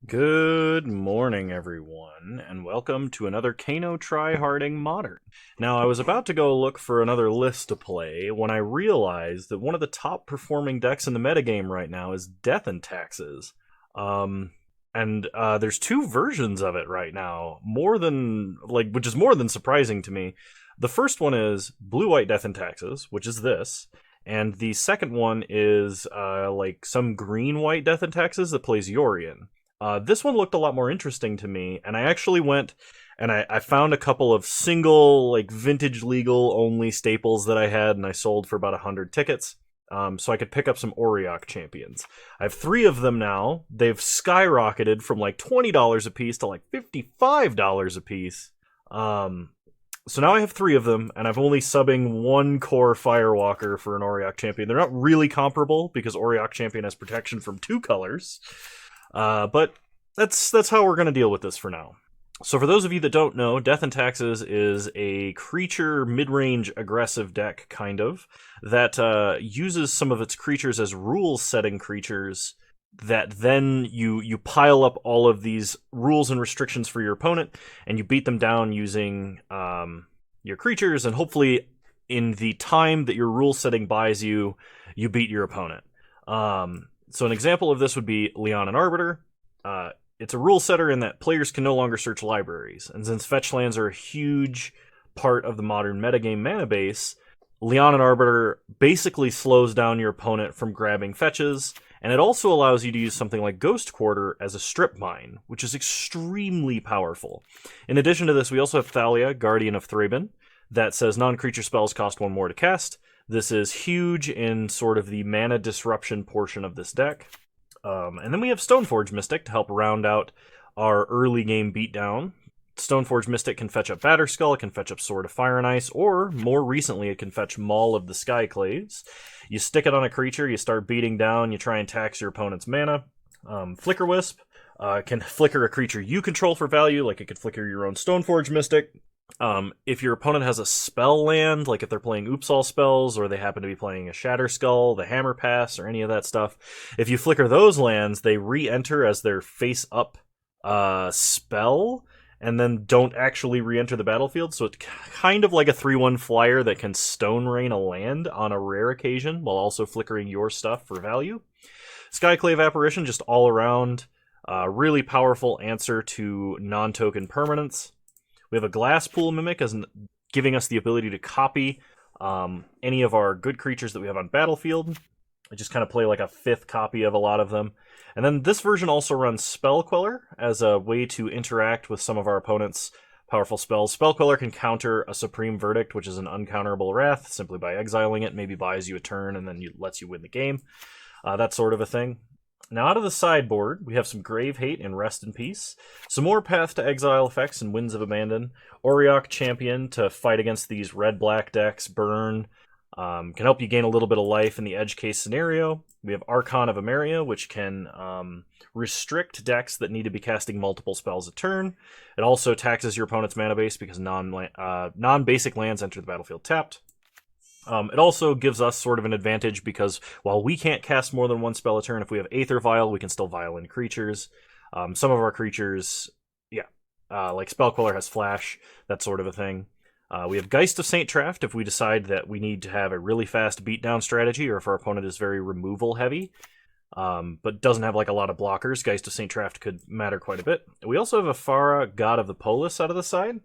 Good morning, everyone, and welcome to another Kano Tryharding Modern. Now, I was about to go look for another list to play when I realized that one of the top performing decks in the metagame right now is Death and Taxes. There's two versions of it right now, which is more than surprising to me. The first one is Blue-White Death and Taxes, which is this, and the second one is some Green-White Death and Taxes that plays Yorion. This one looked a lot more interesting to me, and I actually went and I found a couple of single, vintage legal only staples that I had, and I sold for about 100 tickets, so I could pick up some Auriok champions. I have 3 of them now. They've skyrocketed from $20 a piece to $55 a piece. So now I have 3 of them, and I'm only subbing 1 core Firewalker for an Auriok champion. They're not really comparable because Auriok champion has protection from 2 colors. But that's how we're going to deal with this for now. So for those of you that don't know, Death and Taxes is a creature mid-range aggressive deck, kind of, that uses some of its creatures as rule-setting creatures that then you pile up all of these rules and restrictions for your opponent, and you beat them down using your creatures, and hopefully in the time that your rule-setting buys you, you beat your opponent. So an example of this would be Leon and Arbiter. It's a rule setter in that players can no longer search libraries, and since fetch lands are a huge part of the modern metagame mana base, Leon and Arbiter basically slows down your opponent from grabbing fetches, and it also allows you to use something like Ghost Quarter as a strip mine, which is extremely powerful. In addition to this, we also have Thalia, Guardian of Thraben, that says non-creature spells cost 1 more to cast. This is huge in sort of the mana disruption portion of this deck. And then we have Stoneforge Mystic to help round out our early game beatdown. Stoneforge Mystic can fetch up Batterskull, it can fetch up Sword of Fire and Ice, or more recently it can fetch Maul of the Skyclaves. You stick it on a creature, you start beating down, you try and tax your opponent's mana. Flicker Wisp can flicker a creature you control for value, like it could flicker your own Stoneforge Mystic. If your opponent has a spell land, like if they're playing Oops All spells, or they happen to be playing a Shatterskull, the Hammer Pass, or any of that stuff, if you flicker those lands, they re-enter as their face-up spell, and then don't actually re-enter the battlefield, so it's kind of like a 3-1 flyer that can Stone Rain a land on a rare occasion, while also flickering your stuff for value. Skyclave Apparition, just all around, really powerful answer to non-token permanents. We have a Glasspool Mimic as giving us the ability to copy any of our good creatures that we have on battlefield. I just kind of play like a 5th copy of a lot of them. And then this version also runs Spell Queller as a way to interact with some of our opponent's powerful spells. Spell Queller can counter a Supreme Verdict, which is an uncounterable wrath, simply by exiling it, maybe buys you a turn and then lets you win the game. That sort of a thing. Now out of the sideboard, we have some Grave Hate and Rest in Peace, some more Path to Exile effects and Winds of Abandon, Auriok Champion to fight against these red-black decks, burn, can help you gain a little bit of life in the edge case scenario. We have Archon of Emeria, which can restrict decks that need to be casting multiple spells a turn. It also taxes your opponent's mana base because non-basic lands enter the battlefield tapped. It also gives us sort of an advantage because while we can't cast more than 1 spell a turn, if we have Aether Vial, we can still vial in creatures. Some of our creatures, like Spell Queller has Flash, that sort of a thing. We have Geist of Saint Traft if we decide that we need to have a really fast beatdown strategy, or if our opponent is very removal heavy, but doesn't have a lot of blockers. Geist of Saint Traft could matter quite a bit. We also have Ephara, God of the Polis, out of the side.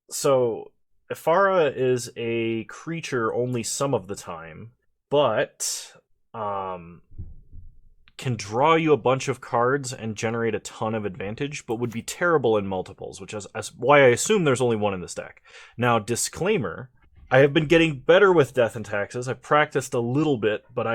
So Ephara is a creature only some of the time, but can draw you a bunch of cards and generate a ton of advantage, but would be terrible in multiples, which is why I assume there's only 1 in this deck. Now, disclaimer, I have been getting better with Death and Taxes. I've practiced a little bit, but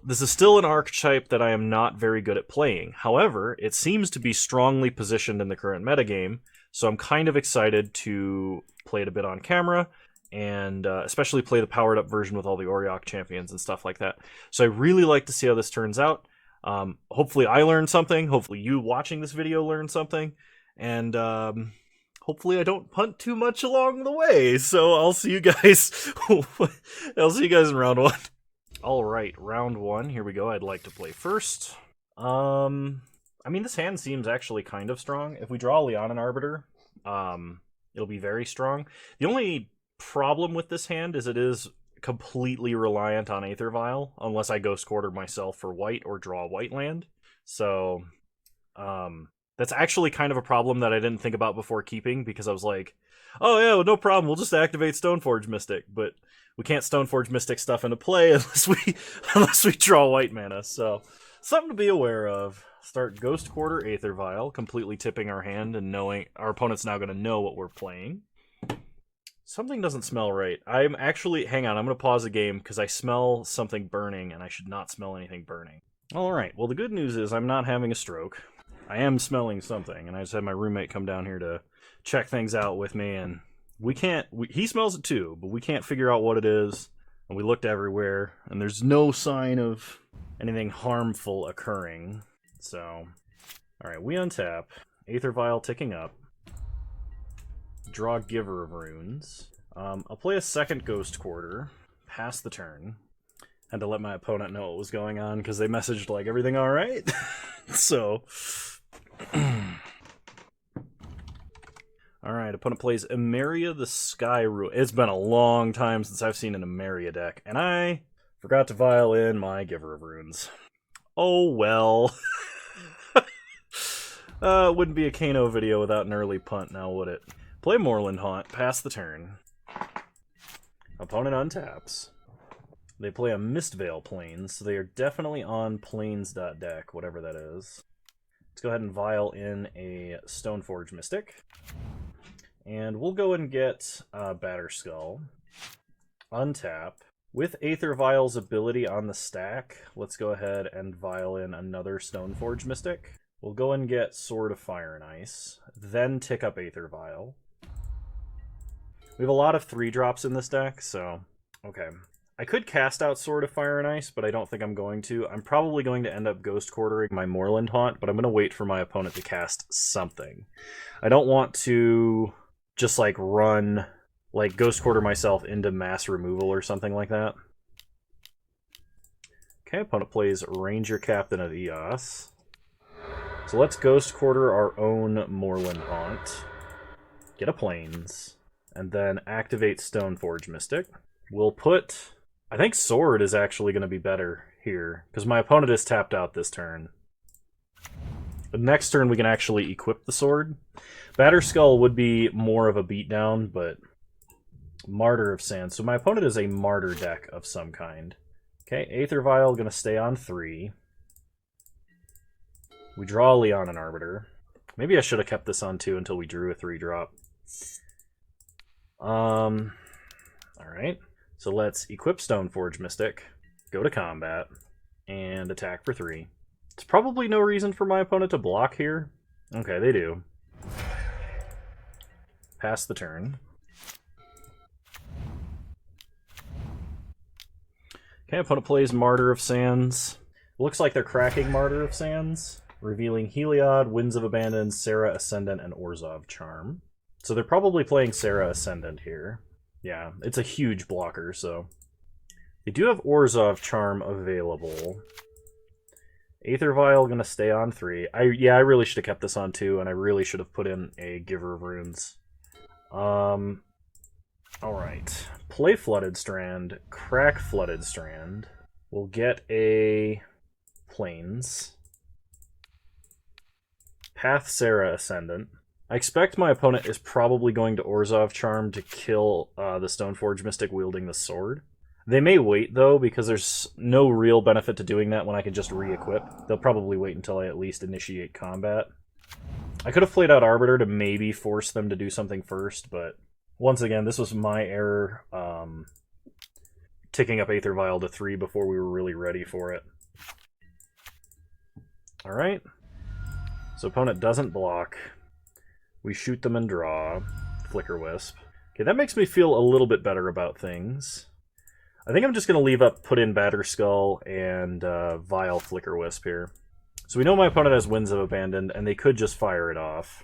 this is still an archetype that I am not very good at playing. However, it seems to be strongly positioned in the current metagame, so I'm kind of excited to play it a bit on camera, and especially play the powered up version with all the Auriok champions and stuff like that. So I really like to see how this turns out. Hopefully I learned something, hopefully you watching this video learned something, and hopefully I don't punt too much along the way. So I'll see you guys in round 1. All right, round 1, here we go. I'd like to play first. I mean, this hand seems actually kind of strong. If we draw Leonin Arbiter, it'll be very strong. The only problem with this hand is it is completely reliant on Aether Vial, unless I Ghost Quarter myself for white or draw a white land. So, that's actually kind of a problem that I didn't think about before keeping, because I was like, oh yeah, well, no problem, we'll just activate Stoneforge Mystic, but we can't Stoneforge Mystic stuff into play unless we draw white mana, so something to be aware of. Start Ghost Quarter Aether Vial, completely tipping our hand and knowing our opponent's now going to know what we're playing. Something doesn't smell right. I'm actually... Hang on, I'm going to pause the game because I smell something burning and I should not smell anything burning. Alright, well the good news is I'm not having a stroke. I am smelling something, and I just had my roommate come down here to check things out with me, and we can't... he smells it too, but we can't figure out what it is, and we looked everywhere, and there's no sign of anything harmful occurring. So, alright, we untap. Aether Vial ticking up. Draw Giver of Runes. I'll play a second Ghost Quarter. Pass the turn. Had to let my opponent know what was going on, because they messaged, like, everything alright? So... Alright, opponent plays Emeria the Sky Ruler. It's been a long time since I've seen an Emeria deck, and I forgot to vial in my Giver of Runes. Oh well. Wouldn't be a Kano video without an early punt, now would it? Play Moorland Haunt, pass the turn. Opponent untaps. They play a Mistveil Plains, so they are definitely on Plains.deck, whatever that is. Let's go ahead and vial in a Stoneforge Mystic. And we'll go and get Batterskull. Untap. With Aether Vial's ability on the stack, let's go ahead and vial in another Stoneforge Mystic. We'll go and get Sword of Fire and Ice, then tick up Aether Vial. We have a lot of 3-drops in this deck, so... Okay. I could cast out Sword of Fire and Ice, but I don't think I'm going to. I'm probably going to end up Ghost Quartering my Moorland Haunt, but I'm going to wait for my opponent to cast something. I don't want to just, like, run... like, Ghost Quarter myself into mass removal or something like that. Okay, opponent plays Ranger Captain of Eos. So let's Ghost Quarter our own Moorland Haunt. Get a Plains. And then activate Stoneforge Mystic. We'll put... I think Sword is actually going to be better here, because my opponent is tapped out this turn. The next turn we can actually equip the Sword. Batterskull would be more of a beatdown, but... Martyr of Sand. So my opponent is a Martyr deck of some kind. Okay, Aether Vial going to stay on 3. We draw Leonin Arbiter. Maybe I should have kept this on 2 until we drew a 3-drop. Alright. So let's equip Stoneforge Mystic, go to combat, and attack for 3. There's probably no reason for my opponent to block here. Okay, they do. Pass the turn. Okay, opponent plays Martyr of Sands. Looks like they're cracking Martyr of Sands, revealing Heliod, Winds of Abandon, Serra Ascendant, and Orzhov Charm. So they're probably playing Serra Ascendant here. Yeah, it's a huge blocker, so... They do have Orzhov Charm available. Aether Vial gonna stay on 3. I really should have kept this on 2, and I really should have put in a Giver of Runes. Alright. Play Flooded Strand, crack Flooded Strand. We'll get a Plains. Path Serra Ascendant. I expect my opponent is probably going to Orzhov Charm to kill the Stoneforge Mystic wielding the sword. They may wait, though, because there's no real benefit to doing that when I can just re-equip. They'll probably wait until I at least initiate combat. I could have played out Arbiter to maybe force them to do something first, but once again, this was my error, ticking up Aether Vial to 3 before we were really ready for it. Alright. So opponent doesn't block. We shoot them and draw. Flicker Wisp. Okay, that makes me feel a little bit better about things. I think I'm just going to leave up, put in Batterskull and Vial Flicker Wisp here. So we know my opponent has Winds of Abandon, and they could just fire it off.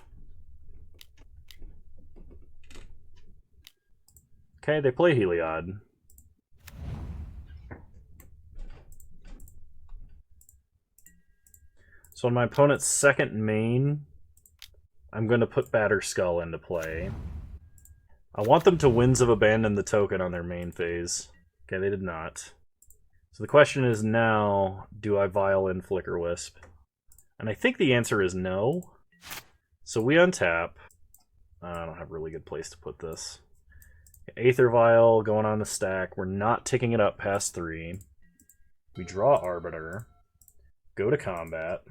Okay, they play Heliod. So on my opponent's second main, I'm going to put Batterskull into play. I want them to Winds of Abandon the token on their main phase. Okay, they did not. So the question is now, do I Vial in Flicker Wisp? And I think the answer is no. So we untap. I don't have a really good place to put this. Aether Vial going on the stack. We're not ticking it up past 3. We draw Arbiter. Go to combat.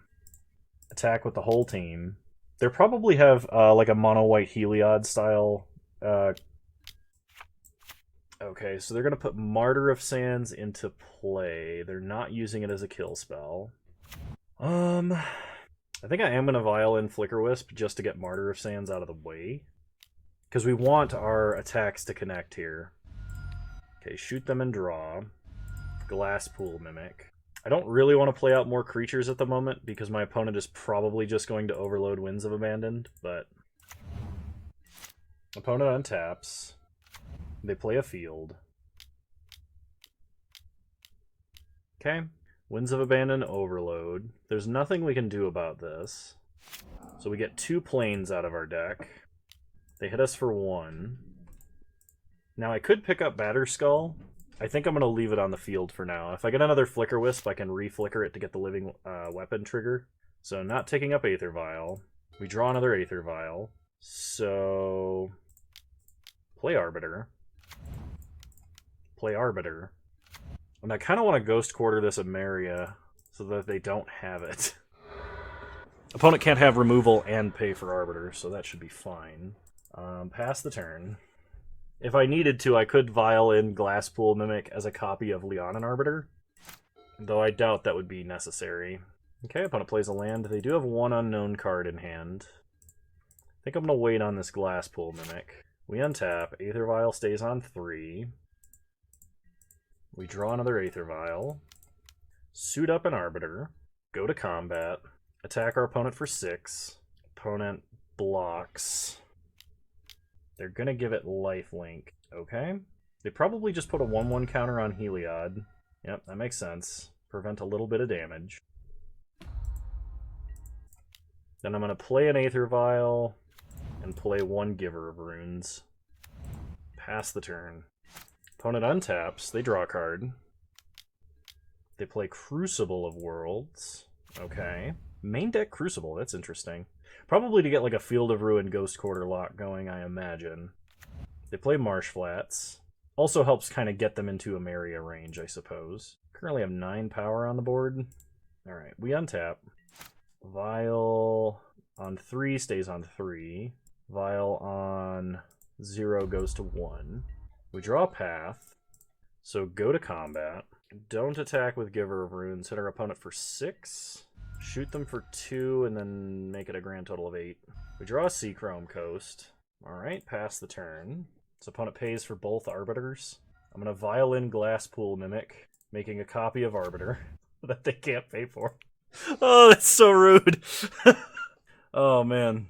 Attack with the whole team. They probably have like a mono-white Heliod style. Okay, so they're going to put Martyr of Sands into play. They're not using it as a kill spell. I think I am going to Vial in Flicker Wisp just to get Martyr of Sands out of the way. Because we want our attacks to connect here. Okay, shoot them and draw. Glasspool Mimic. I don't really want to play out more creatures at the moment because my opponent is probably just going to overload Winds of Abandoned, but opponent untaps. They play a field. Okay. Winds of Abandon overload. There's nothing we can do about this. So we get 2 planes out of our deck. They hit us for 1. Now I could pick up Batterskull. I think I'm going to leave it on the field for now. If I get another Flicker Wisp, I can re-flicker it to get the living weapon trigger. So not taking up Aether Vial. We draw another Aether Vial. So play Arbiter. Play Arbiter. And I kind of want to Ghost Quarter this Emeria so that they don't have it. Opponent can't have removal and pay for Arbiter, so that should be fine. Pass the turn. If I needed to, I could Vial in Glasspool Mimic as a copy of Leonin Arbiter, though I doubt that would be necessary. Okay, opponent plays a land. They do have 1 unknown card in hand. I think I'm going to wait on this Glasspool Mimic. We untap. Aether Vial stays on 3. We draw another Aether Vial. Suit up an Arbiter. Go to combat. Attack our opponent for 6. Opponent blocks. They're going to give it lifelink. Okay. They probably just put a 1/1 counter on Heliod. Yep, that makes sense. Prevent a little bit of damage. Then I'm going to play an Aether Vial and play 1 Giver of Runes. Pass the turn. Opponent untaps. They draw a card. They play Crucible of Worlds. Okay. Main deck Crucible. That's interesting. Probably to get like a Field of Ruin Ghost Quarter lock going, I imagine. They play Marsh Flats. Also helps kind of get them into Emeria range, I suppose. Currently have 9 power on the board. Alright, we untap. Vial on 3 stays on 3. Vial on 0 goes to 1. We draw a path. So go to combat. Don't attack with Giver of Runes. Hit our opponent for 6. Shoot them for 2 and then make it a grand total of 8. We draw a Seachrome Coast. Alright, pass the turn. This opponent pays for both Arbiters. I'm going to Vial in Glasspool Mimic, making a copy of Arbiter that they can't pay for. Oh, that's so rude. Oh, man.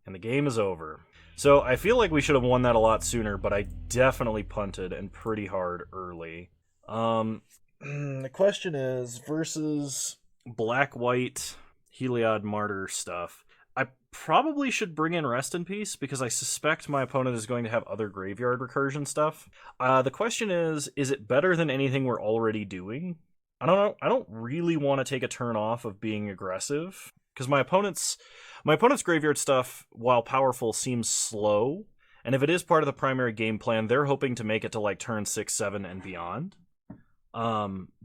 And the game is over. So I feel like we should have won that a lot sooner, but I definitely punted and pretty hard early. The question is, versus black-white Heliod Martyr stuff, I probably should bring in Rest in Peace because I suspect my opponent is going to have other graveyard recursion stuff. The question is it better than anything we're already doing? I don't know. I don't really want to take a turn off of being aggressive because my opponent's graveyard stuff, while powerful, seems slow. And if it is part of the primary game plan, they're hoping to make it to like turn 6, 7, and beyond.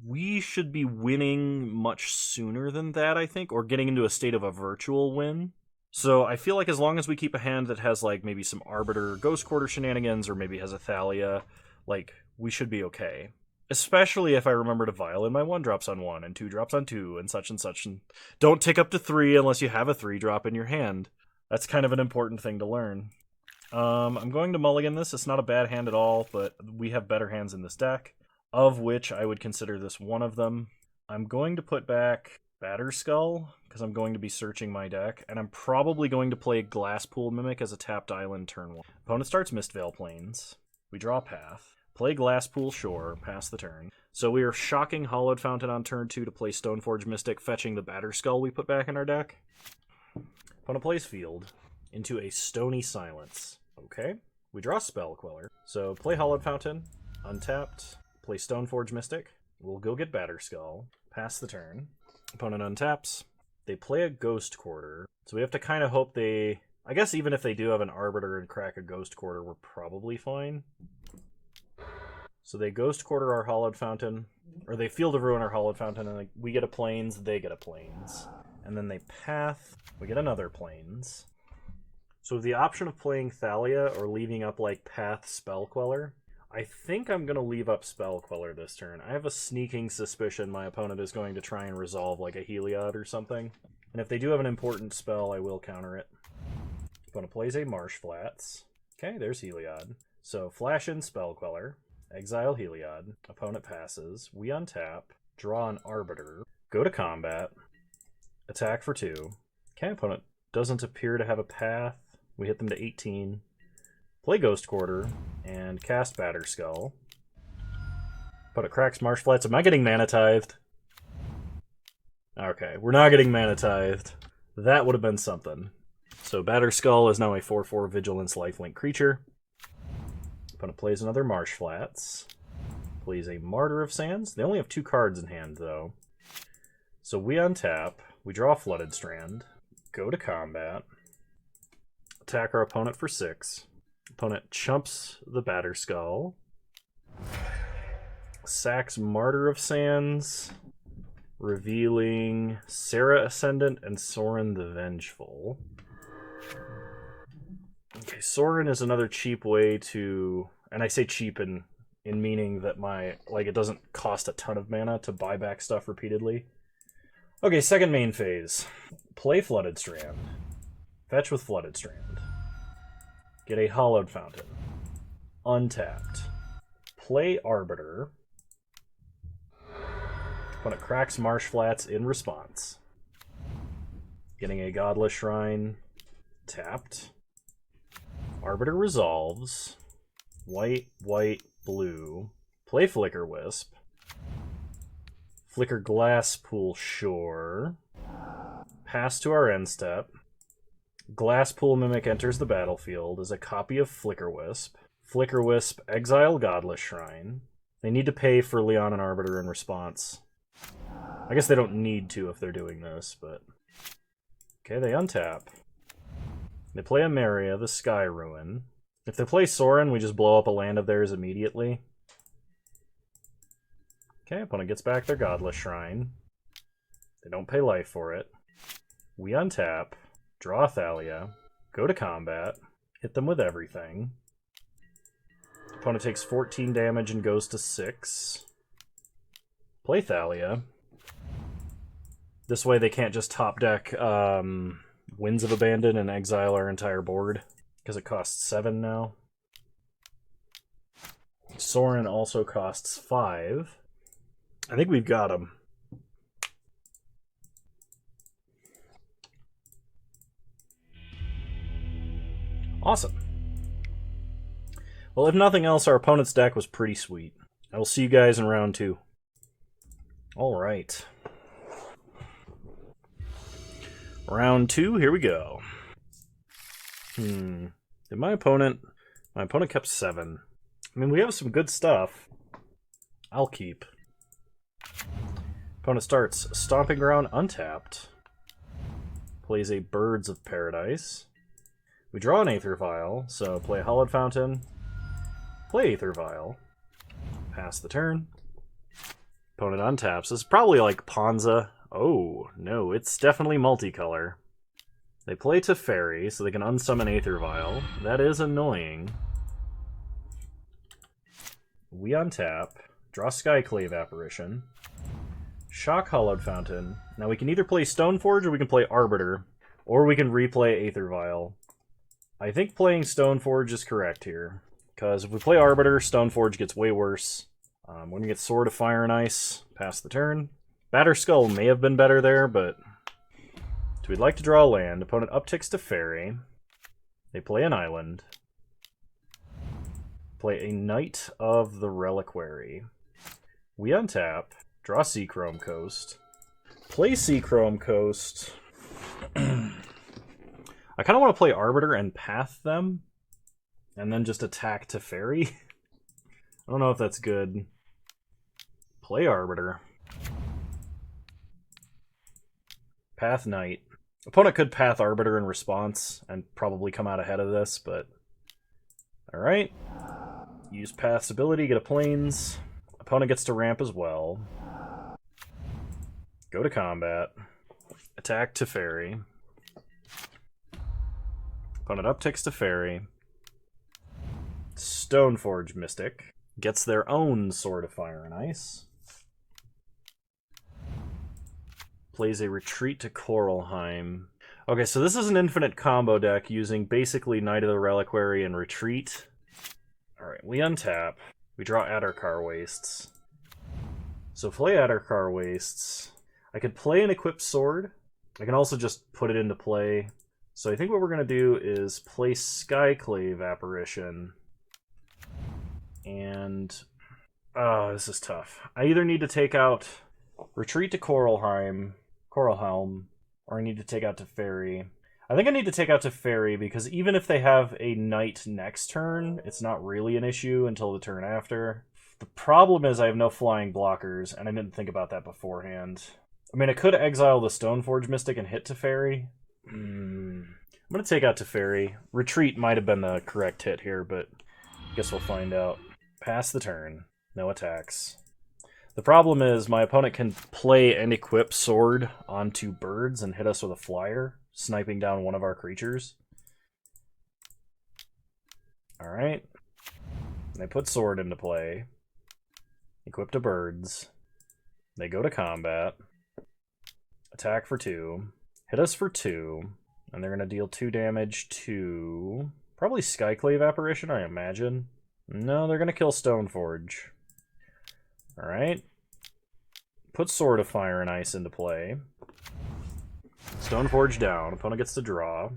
We should be winning much sooner than that, I think, or getting into a state of a virtual win. So I feel like as long as we keep a hand that has like maybe some Arbiter Ghost Quarter shenanigans or maybe has a Thalia, like we should be okay. Especially if I remember to Vial in my 1-drops on 1 and 2-drops on 2 and such, and don't tick up to 3 unless you have a 3-drop in your hand. That's kind of an important thing to learn. I'm going to mulligan this. It's not a bad hand at all, but we have better hands in this deck, of which I would consider this one of them. I'm going to put back Batterskull, because I'm going to be searching my deck, and I'm probably going to play Glasspool Mimic as a tapped island turn 1. Opponent starts Mistvale Plains. We draw a path. Play Glasspool Shore, pass the turn. So we are shocking Hollowed Fountain on turn 2 to play Stoneforge Mystic, fetching the Batterskull we put back in our deck. Opponent plays Field into a Stony Silence. Okay. We draw Spell Queller. So play Hollowed Fountain, untapped, play Stoneforge Mystic. We'll go get Batterskull, pass the turn. Opponent untaps. They play a Ghost Quarter. So we have to kind of hope they... I guess even if they do have an Arbiter and crack a Ghost Quarter, we're probably fine. So they Ghost Quarter our Hollowed Fountain, or they Field of Ruin our Hollowed Fountain, and we get a Plains, they get a Plains. And then they Path, we get another Plains. So with the option of playing Thalia or leaving up like Path Spell Queller, I think I'm going to leave up Spell Queller this turn. I have a sneaking suspicion my opponent is going to try and resolve like a Heliod or something. And if they do have an important spell, I will counter it. Opponent plays a Marsh Flats. Okay, there's Heliod. So flash in Spell Queller. Exile Heliod. Opponent passes. We untap. Draw an Arbiter. Go to combat. Attack for 2. Okay, opponent doesn't appear to have a path. We hit them to 18. Play Ghost Quarter. And cast Batterskull. Opponent cracks Marsh Flats. Am I getting Mana Tithed? Okay, we're not getting Mana Tithed. That would have been something. So Batterskull is now a 4/4 Vigilance lifelink creature. Opponent plays another Marsh Flats. Plays a Martyr of Sands. They only have 2 cards in hand, though. So we untap. We draw Flooded Strand. Go to combat. Attack our opponent for 6. Opponent chumps the Batterskull. Sacks Martyr of Sands. Revealing Serra Ascendant and Sorin the Vengeful. Okay, Sorin is another cheap way to, and I say cheap in meaning that it doesn't cost a ton of mana to buy back stuff repeatedly. Okay, second main phase. Play Flooded Strand. Fetch with Flooded Strand. Get a Hollowed Fountain. Untapped. Play Arbiter. Opponent cracks Marsh Flats in response. Getting a Godless Shrine. Tapped. Arbiter resolves. White, white, blue. Play Flicker Wisp. Flicker Glasspool Shore. Pass to our end step. Glasspool Mimic enters the battlefield as a copy of Flicker Wisp. Flicker Wisp, exile Godless Shrine. They need to pay for Leon and Arbiter in response. I guess they don't need to if they're doing this, but... Okay, they untap. They play Ameria, the Sky Ruin. If they play Sorin, we just blow up a land of theirs immediately. Okay, opponent gets back their Godless Shrine. They don't pay life for it. We untap, draw Thalia, go to combat, hit them with everything. Opponent takes 14 damage and goes to 6. Play Thalia. This way they can't just top deck Winds of Abandon and exile our entire board, because it costs 7 now. Sorin also costs 5. I think we've got him. Awesome. Well, if nothing else, our opponent's deck was pretty sweet. I will see you guys in round 2. Alright. Round 2, here we go. Did my opponent... My opponent kept 7. I mean, we have some good stuff. I'll keep. Opponent starts Stomping Ground untapped. Plays a Birds of Paradise. We draw an Aether Vial, so play a Hollowed Fountain. Play Aether Vial. Pass the turn. Opponent untaps. This is probably like Ponza. Oh, no, it's definitely multicolor. They play Teferi, so they can unsummon Aether Vial. That is annoying. We untap. Draw Skyclave Apparition. Shock Hollowed Fountain. Now we can either play Stoneforge or we can play Arbiter, or we can replay Aether Vial. I think playing Stoneforge is correct here, because if we play Arbiter, Stoneforge gets way worse. When we get Sword of Fire and Ice, pass the turn. Batterskull may have been better there, but we'd like to draw a land. Opponent upticks to Fairy. They play an island. Play a Knight of the Reliquary. We untap, draw Seachrome Coast, play Seachrome Coast. I kind of want to play Arbiter and path them, and then just attack Teferi. I don't know if that's good. Play Arbiter. Path Knight. Opponent could path Arbiter in response and probably come out ahead of this, but... Alright. Use Path's ability, get a Plains. Opponent gets to ramp as well. Go to combat. Attack Teferi. Opponent upticks Teferi. Stoneforge Mystic. Gets their own Sword of Fire and Ice. Plays a Retreat to Coralheim. Okay, so this is an infinite combo deck using basically Knight of the Reliquary and Retreat. Alright, we untap. We draw Adarkar Wastes. So play Adarkar Wastes. I could play an Equipped Sword. I can also just put it into play. So I think what we're going to do is play Skyclave Apparition. And... oh, this is tough. I either need to take out Retreat to Coralheim, or I need to take out Teferi. I think I need to take out Teferi because even if they have a Knight next turn, it's not really an issue until the turn after. The problem is I have no flying blockers, and I didn't think about that beforehand. I mean, I could exile the Stoneforge Mystic and hit Teferi. I'm going to take out Teferi. Retreat might have been the correct hit here, but I guess we'll find out. Pass the turn. No attacks. The problem is my opponent can play an equip sword onto birds and hit us with a flyer, sniping down one of our creatures. Alright. They put sword into play. Equip to birds. They go to combat. Attack for 2. Hit us for 2. And they're going to deal 2 damage to... probably Skyclave Apparition, I imagine. No, they're going to kill Stoneforge. Alright. Put Sword of Fire and Ice into play. Stoneforge down. Opponent gets to draw.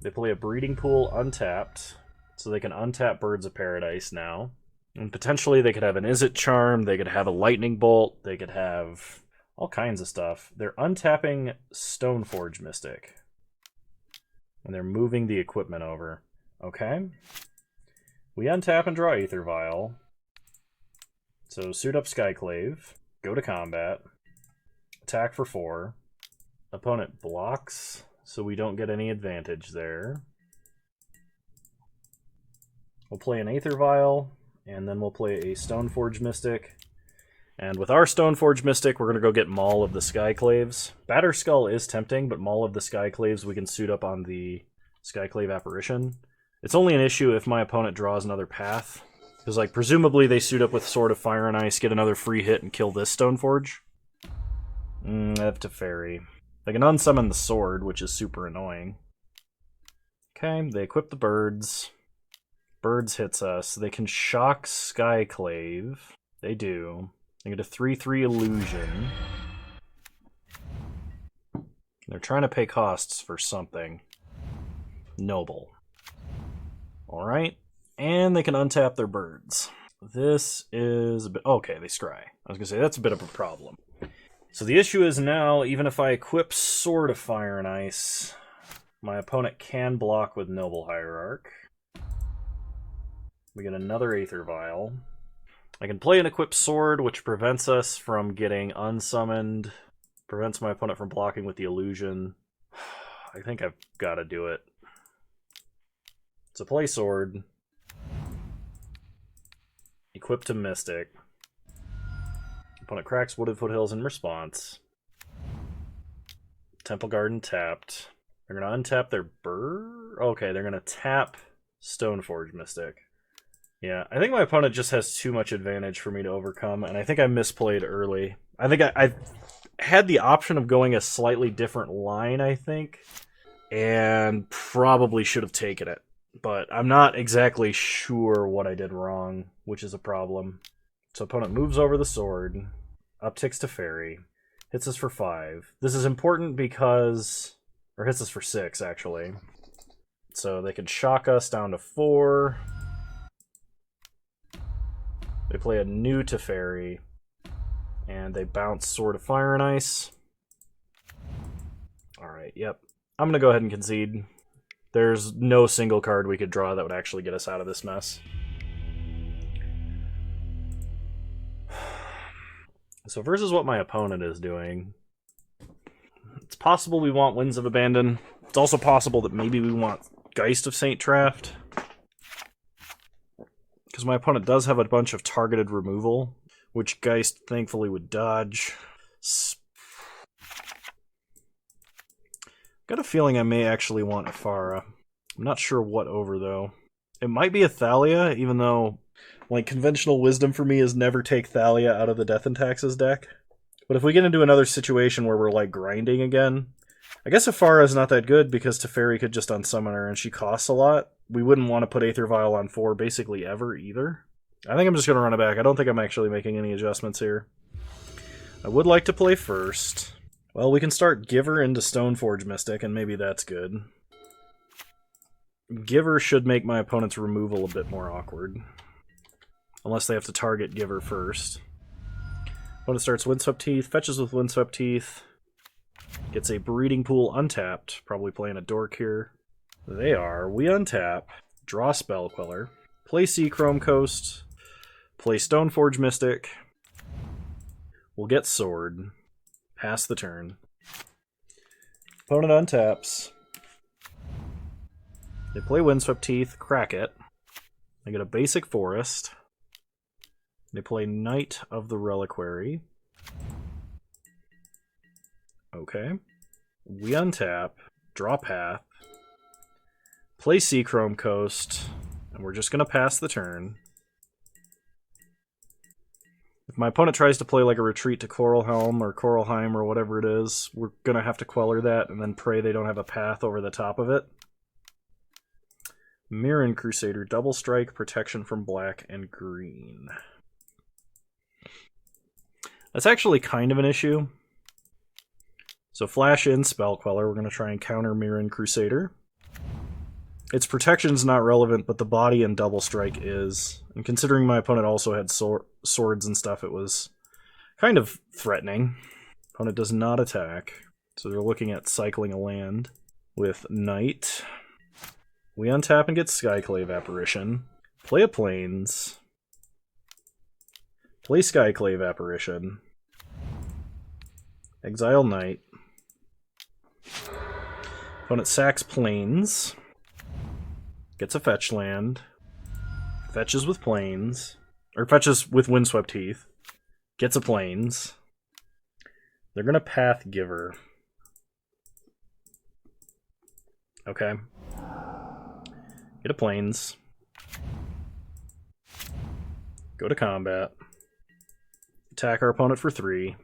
They play a Breeding Pool untapped, so they can untap Birds of Paradise now. And potentially they could have an Izzet Charm, they could have a Lightning Bolt, they could have all kinds of stuff. They're untapping Stoneforge Mystic. And they're moving the equipment over. Okay. We untap and draw Aether Vial. So suit up Skyclave, go to combat, attack for 4. Opponent blocks, so we don't get any advantage there. We'll play an Aether Vial, and then we'll play a Stoneforge Mystic. And with our Stoneforge Mystic, we're going to go get Maul of the Skyclaves. Batterskull is tempting, but Maul of the Skyclaves we can suit up on the Skyclave Apparition. It's only an issue if my opponent draws another path. Because, like, presumably they suit up with Sword of Fire and Ice, get another free hit, and kill this Stoneforge. I have Teferi. They can unsummon the sword, which is super annoying. Okay, they equip the birds. Birds hits us. They can shock Skyclave. They do. They get a 3/3 illusion. They're trying to pay costs for something. Noble. Alright. And they can untap their birds. This is a bit... okay, they scry. I was going to say, that's a bit of a problem. So the issue is now, even if I equip Sword of Fire and Ice, my opponent can block with Noble Hierarch. We get another Aether Vial. I can play an equipped sword, which prevents us from getting unsummoned. Prevents my opponent from blocking with the illusion. I think I've got to do it. So play sword. Equip to Mystic. Opponent cracks Wooded Foothills in response. Temple Garden tapped. They're going to untap their bird? Okay, they're going to tap Stoneforge Mystic. Yeah, I think my opponent just has too much advantage for me to overcome, and I think I misplayed early. I think I had the option of going a slightly different line, I think, and probably should have taken it. But I'm not exactly sure what I did wrong, which is a problem. So opponent moves over the sword, upticks Teferi, hits us for 5. This is important because... or hits us for 6, actually. So they can shock us down to 4. They play a new Teferi, and they bounce Sword of Fire and Ice. Alright, yep. I'm gonna go ahead and concede. There's no single card we could draw that would actually get us out of this mess. So versus what my opponent is doing, it's possible we want Winds of Abandon. It's also possible that maybe we want Geist of Saint Traft. Because my opponent does have a bunch of targeted removal, which Geist thankfully would dodge. Got a feeling I may actually want Afara. I'm not sure what over, though. It might be a Thalia, even though, like, conventional wisdom for me is never take Thalia out of the Death and Taxes deck. But if we get into another situation where we're, like, grinding again, I guess Afara is not that good because Teferi could just unsummon her and she costs a lot. We wouldn't want to put Aether Vial on 4 basically ever either. I think I'm just going to run it back. I don't think I'm actually making any adjustments here. I would like to play first. Well, we can start Giver into Stoneforge Mystic, and maybe that's good. Giver should make my opponent's removal a bit more awkward. Unless they have to target Giver first. Opponent starts Windswept Teeth, fetches with Windswept Teeth. Gets a Breeding Pool untapped, probably playing a Dork here. They are. We untap, draw Spell Queller, play Seachrome Coast, play Stoneforge Mystic. We'll get Sword. Pass the turn. Opponent untaps. They play Windswept Teeth, crack it. They get a basic Forest. They play Knight of the Reliquary. Okay. We untap, draw Path, play Seachrome Coast, and we're just going to pass the turn. If my opponent tries to play like a retreat to Coralhelm or Coralheim or whatever it is, we're going to have to Queller that and then pray they don't have a path over the top of it. Mirren Crusader, double strike, protection from black and green. That's actually kind of an issue. So flash in Spell Queller, we're going to try and counter Mirren Crusader. Its protection's not relevant, but the body and double strike is. And considering my opponent also had swords and stuff, it was kind of threatening. Opponent does not attack, so they're looking at cycling a land with Knight. We untap and get Skyclave Apparition. Play a Plains. Play Skyclave Apparition. Exile Knight. Opponent sacks Plains. Gets a fetch land. Fetches with Plains. Or fetches with Windswept Teeth. Gets a Plains. They're going to Path Giver. Okay. Get a Plains. Go to combat. Attack our opponent for 3.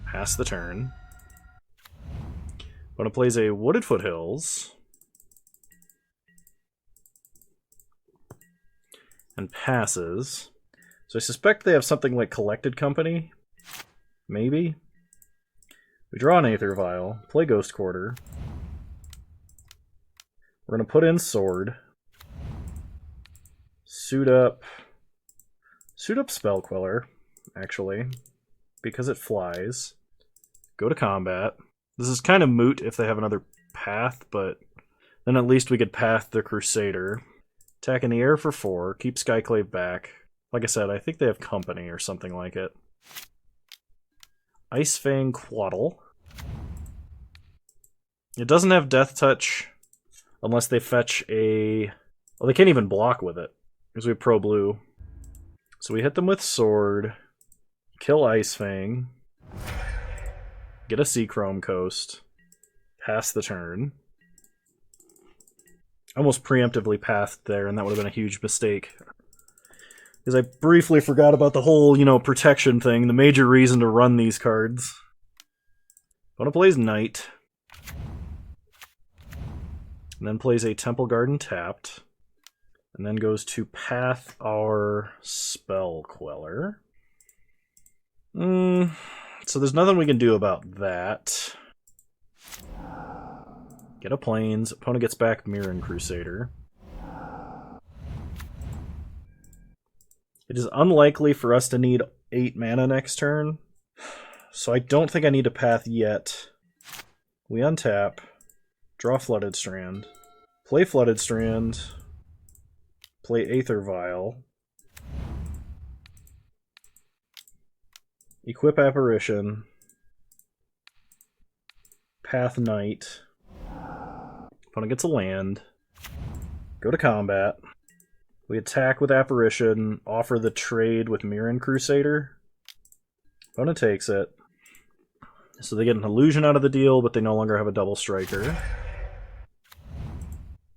Pass the turn. Opponent plays a Wooded Foothills. And passes. So I suspect they have something like Collected Company. Maybe. We draw an Aether Vial. Play Ghost Quarter. We're going to put in Sword. Suit up Spell Queller, actually, because it flies. Go to combat. This is kind of moot if they have another path, but then at least we could path the Crusader. Attack in the air for 4, keep Skyclave back. Like I said, I think they have company or something like it. Icefang Quaddle. It doesn't have Death Touch unless they fetch a... Well, they can't even block with it, because we have Pro Blue. So we hit them with Sword, kill Icefang, get a Seachrome Coast, pass the turn. Almost preemptively pathed there, and that would have been a huge mistake. Because I briefly forgot about the whole, protection thing, the major reason to run these cards. Opponent plays Knight. And then plays a Temple Garden tapped. And then goes to path our Spell Queller. So there's nothing we can do about that. Get a Plains. Opponent gets back Mirren Crusader. It is unlikely for us to need 8 mana next turn, so I don't think I need a path yet. We untap, draw Flooded Strand, play Flooded Strand, play Aether Vial, equip Apparition, Path Knight, opponent gets a land, go to combat. We attack with Apparition, offer the trade with Mirren Crusader. Opponent takes it. So they get an illusion out of the deal, but they no longer have a double striker.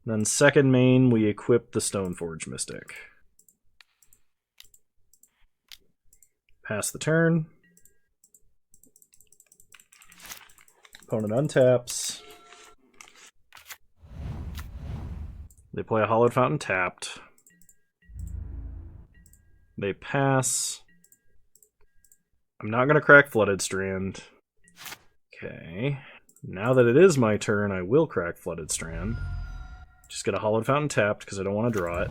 Then second main, we equip the Stoneforge Mystic. Pass the turn. Opponent untaps. They play a Hallowed Fountain tapped. They pass. I'm not going to crack Flooded Strand. Okay. Now that it is my turn, I will crack Flooded Strand. Just get a Hallowed Fountain tapped because I don't want to draw it.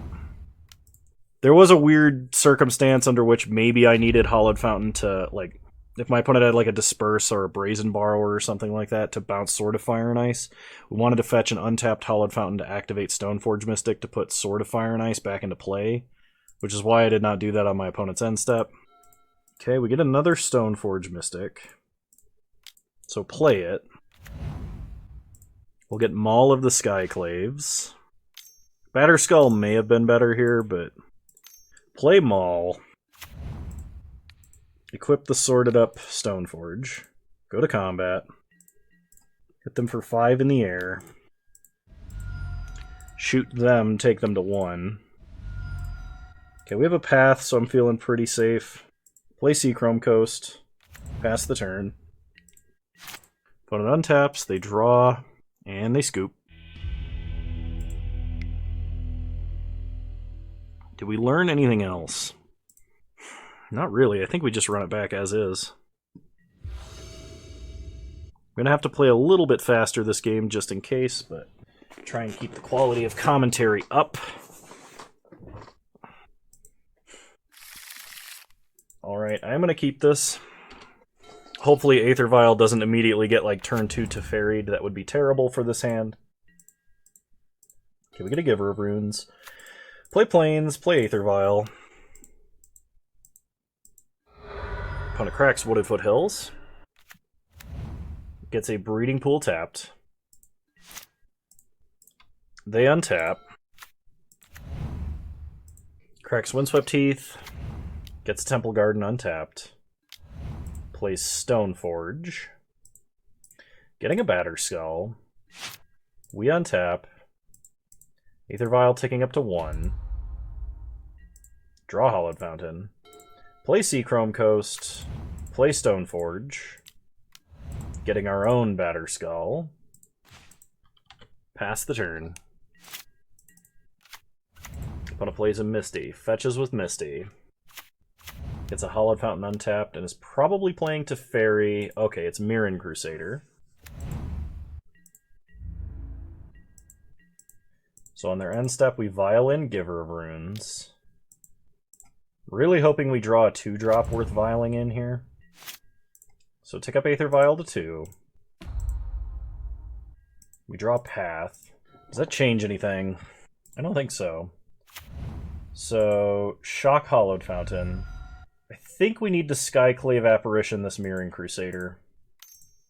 There was a weird circumstance under which maybe I needed Hallowed Fountain to, like, if my opponent had like a Disperse or a Brazen Borrower or something like that to bounce Sword of Fire and Ice, we wanted to fetch an untapped Hallowed Fountain to activate Stoneforge Mystic to put Sword of Fire and Ice back into play, which is why I did not do that on my opponent's end step. Okay, we get another Stoneforge Mystic. So play it. We'll get Maul of the Skyclaves. Batterskull may have been better here, but play Maul. Equip the Sorted Up Stoneforge. Go to combat. Hit them for 5 in the air. Shoot them, take them to 1. Okay, we have a path, so I'm feeling pretty safe. Play Seachrome Coast. Pass the turn. Opponent untaps, they draw, and they scoop. Did we learn anything else? Not really. I think we just run it back as is. I'm going to have to play a little bit faster this game just in case, but try and keep the quality of commentary up. Alright, I'm going to keep this. Hopefully Aether Vial doesn't immediately get like turn 2 Teferied. That would be terrible for this hand. Okay, we get a Giver of Runes. Play Plains, play Aether Vial. Opponent cracks Wooded Foothills. Gets a Breeding Pool tapped. They untap. Cracks Windswept Heath. Gets Temple Garden untapped. Plays Stoneforge. Getting a Batterskull. We untap. Aether Vial ticking up to 1. Draw Hallowed Fountain. Play Seachrome Coast. Play Stoneforge. Getting our own Batterskull. Pass the turn. Opponent plays a Misty. Fetches with Misty. Gets a Hallowed Fountain untapped and is probably playing Teferi. Okay, it's Mirren Crusader. So on their end step, we Violin Giver of Runes. Really hoping we draw a 2-drop worth vialing in here. So tick up Aether Vial to 2. We draw Path. Does that change anything? I don't think so. So, shock Hallowed Fountain. I think we need to Skyclave Apparition this Mirren Crusader.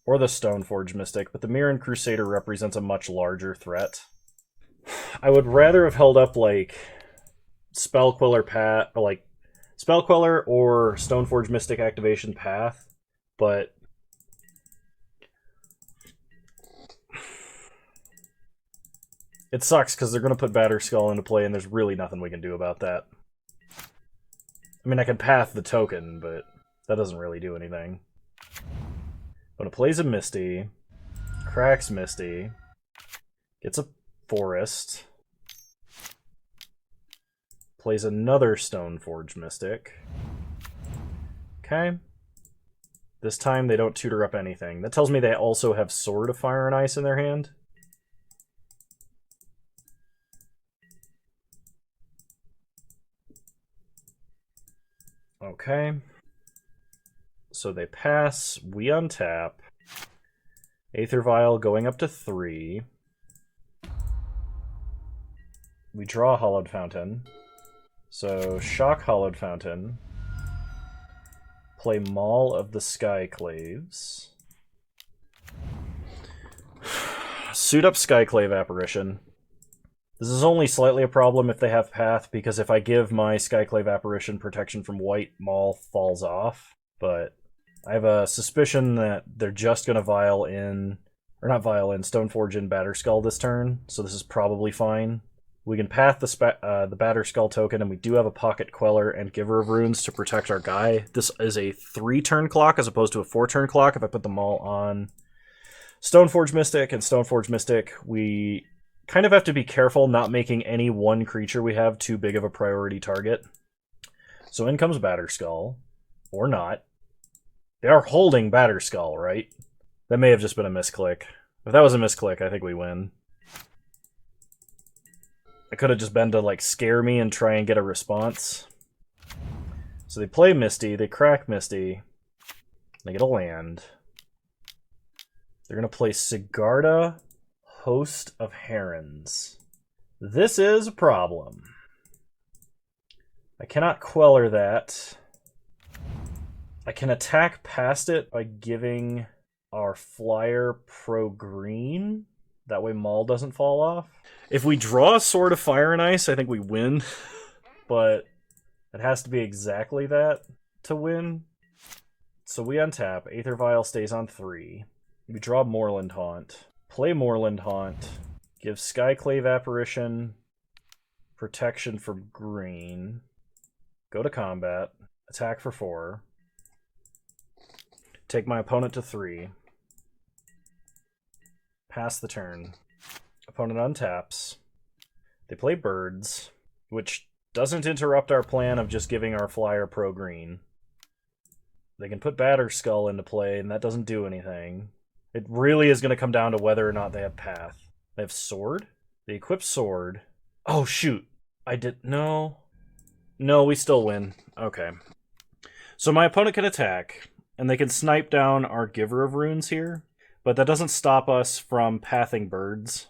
Or the Stoneforge Mystic, but the Mirren Crusader represents a much larger threat. I would rather have held up, like, Spellqueller Path, or, like, Spellqueller or Stoneforge Mystic activation Path, but it sucks because they're going to put Batterskull into play and there's really nothing we can do about that. I mean, I can path the token, but that doesn't really do anything. But it plays a Misty, cracks Misty, gets a Forest, plays another Stoneforge Mystic. Okay. This time they don't tutor up anything. That tells me they also have Sword of Fire and Ice in their hand. Okay. So they pass, we untap. Aether Vial going up to 3. We draw Hollowed Fountain. So shock Hollowed Fountain. Play Maul of the Skyclaves. Suit up Skyclave Apparition. This is only slightly a problem if they have Path, because if I give my Skyclave Apparition protection from white, Maul falls off. But I have a suspicion that they're just going to Vial in... Or not Vial in, Stoneforge in Batterskull this turn, so this is probably fine. We can path the Batterskull token, and we do have a Pocket Queller and Giver of Runes to protect our guy. This is a 3-turn clock as opposed to a 4-turn clock if I put them all on Stoneforge Mystic and Stoneforge Mystic. We kind of have to be careful not making any one creature we have too big of a priority target. So in comes Batterskull. Or not. They are holding Batterskull, right? That may have just been a misclick. If that was a misclick, I think we win. It could have just been to, like, scare me and try and get a response. So they play Misty, they crack Misty, they get a land. They're going to play Sigarda, Host of Herons. This is a problem. I cannot Queller that. I can attack past it by giving our flyer pro-green. That way Maul doesn't fall off. If we draw Sword of Fire and Ice, I think we win. But it has to be exactly that to win. So we untap. Aether Vial stays on 3. We draw Moorland Haunt. Play Moorland Haunt. Give Skyclave Apparition protection for green. Go to combat. Attack for 4. Take my opponent to 3. Pass the turn. Opponent untaps. They play Birds, which doesn't interrupt our plan of just giving our flyer pro-green. They can put Batterskull into play, and that doesn't do anything. It really is going to come down to whether or not they have Path. They have Sword. They equip Sword. Oh, shoot. I did... No. No, we still win. Okay. So my opponent can attack, and they can snipe down our Giver of Runes here. But that doesn't stop us from pathing Birds.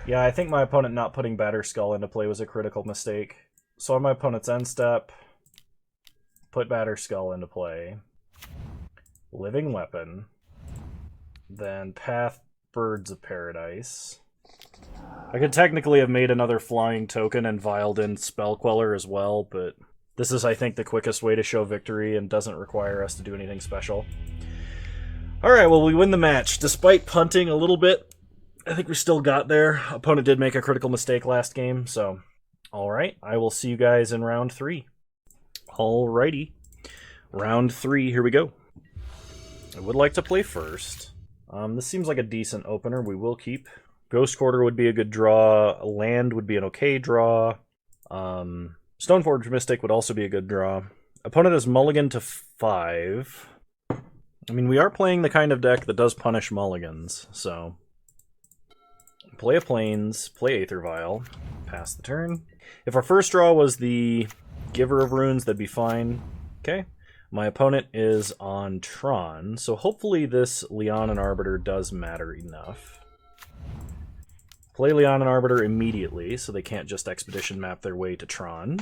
Yeah, I think my opponent not putting Batterskull into play was a critical mistake. So on my opponent's end step, put Batterskull into play. Living Weapon. Then path Birds of Paradise. I could technically have made another flying token and vialed in Spell Queller as well, but this is, I think, the quickest way to show victory and doesn't require us to do anything special. Alright, well, we win the match. Despite punting a little bit, I think we still got there. Opponent did make a critical mistake last game, so... Alright, I will see you guys in round 3. Alrighty. Round 3, here we go. I would like to play first. This seems like a decent opener. We will keep. Ghost Quarter would be a good draw. Land would be an okay draw. Stoneforge Mystic would also be a good draw. Opponent is mulligan to 5. I mean, we are playing the kind of deck that does punish mulligans, so... Play a Plains, play Aether Vial, pass the turn. If our first draw was the Giver of Runes, that'd be fine. Okay. My opponent is on Tron, so hopefully this Leonin Arbiter does matter enough. Play Leonin Arbiter immediately, so they can't just Expedition map their way to Tron.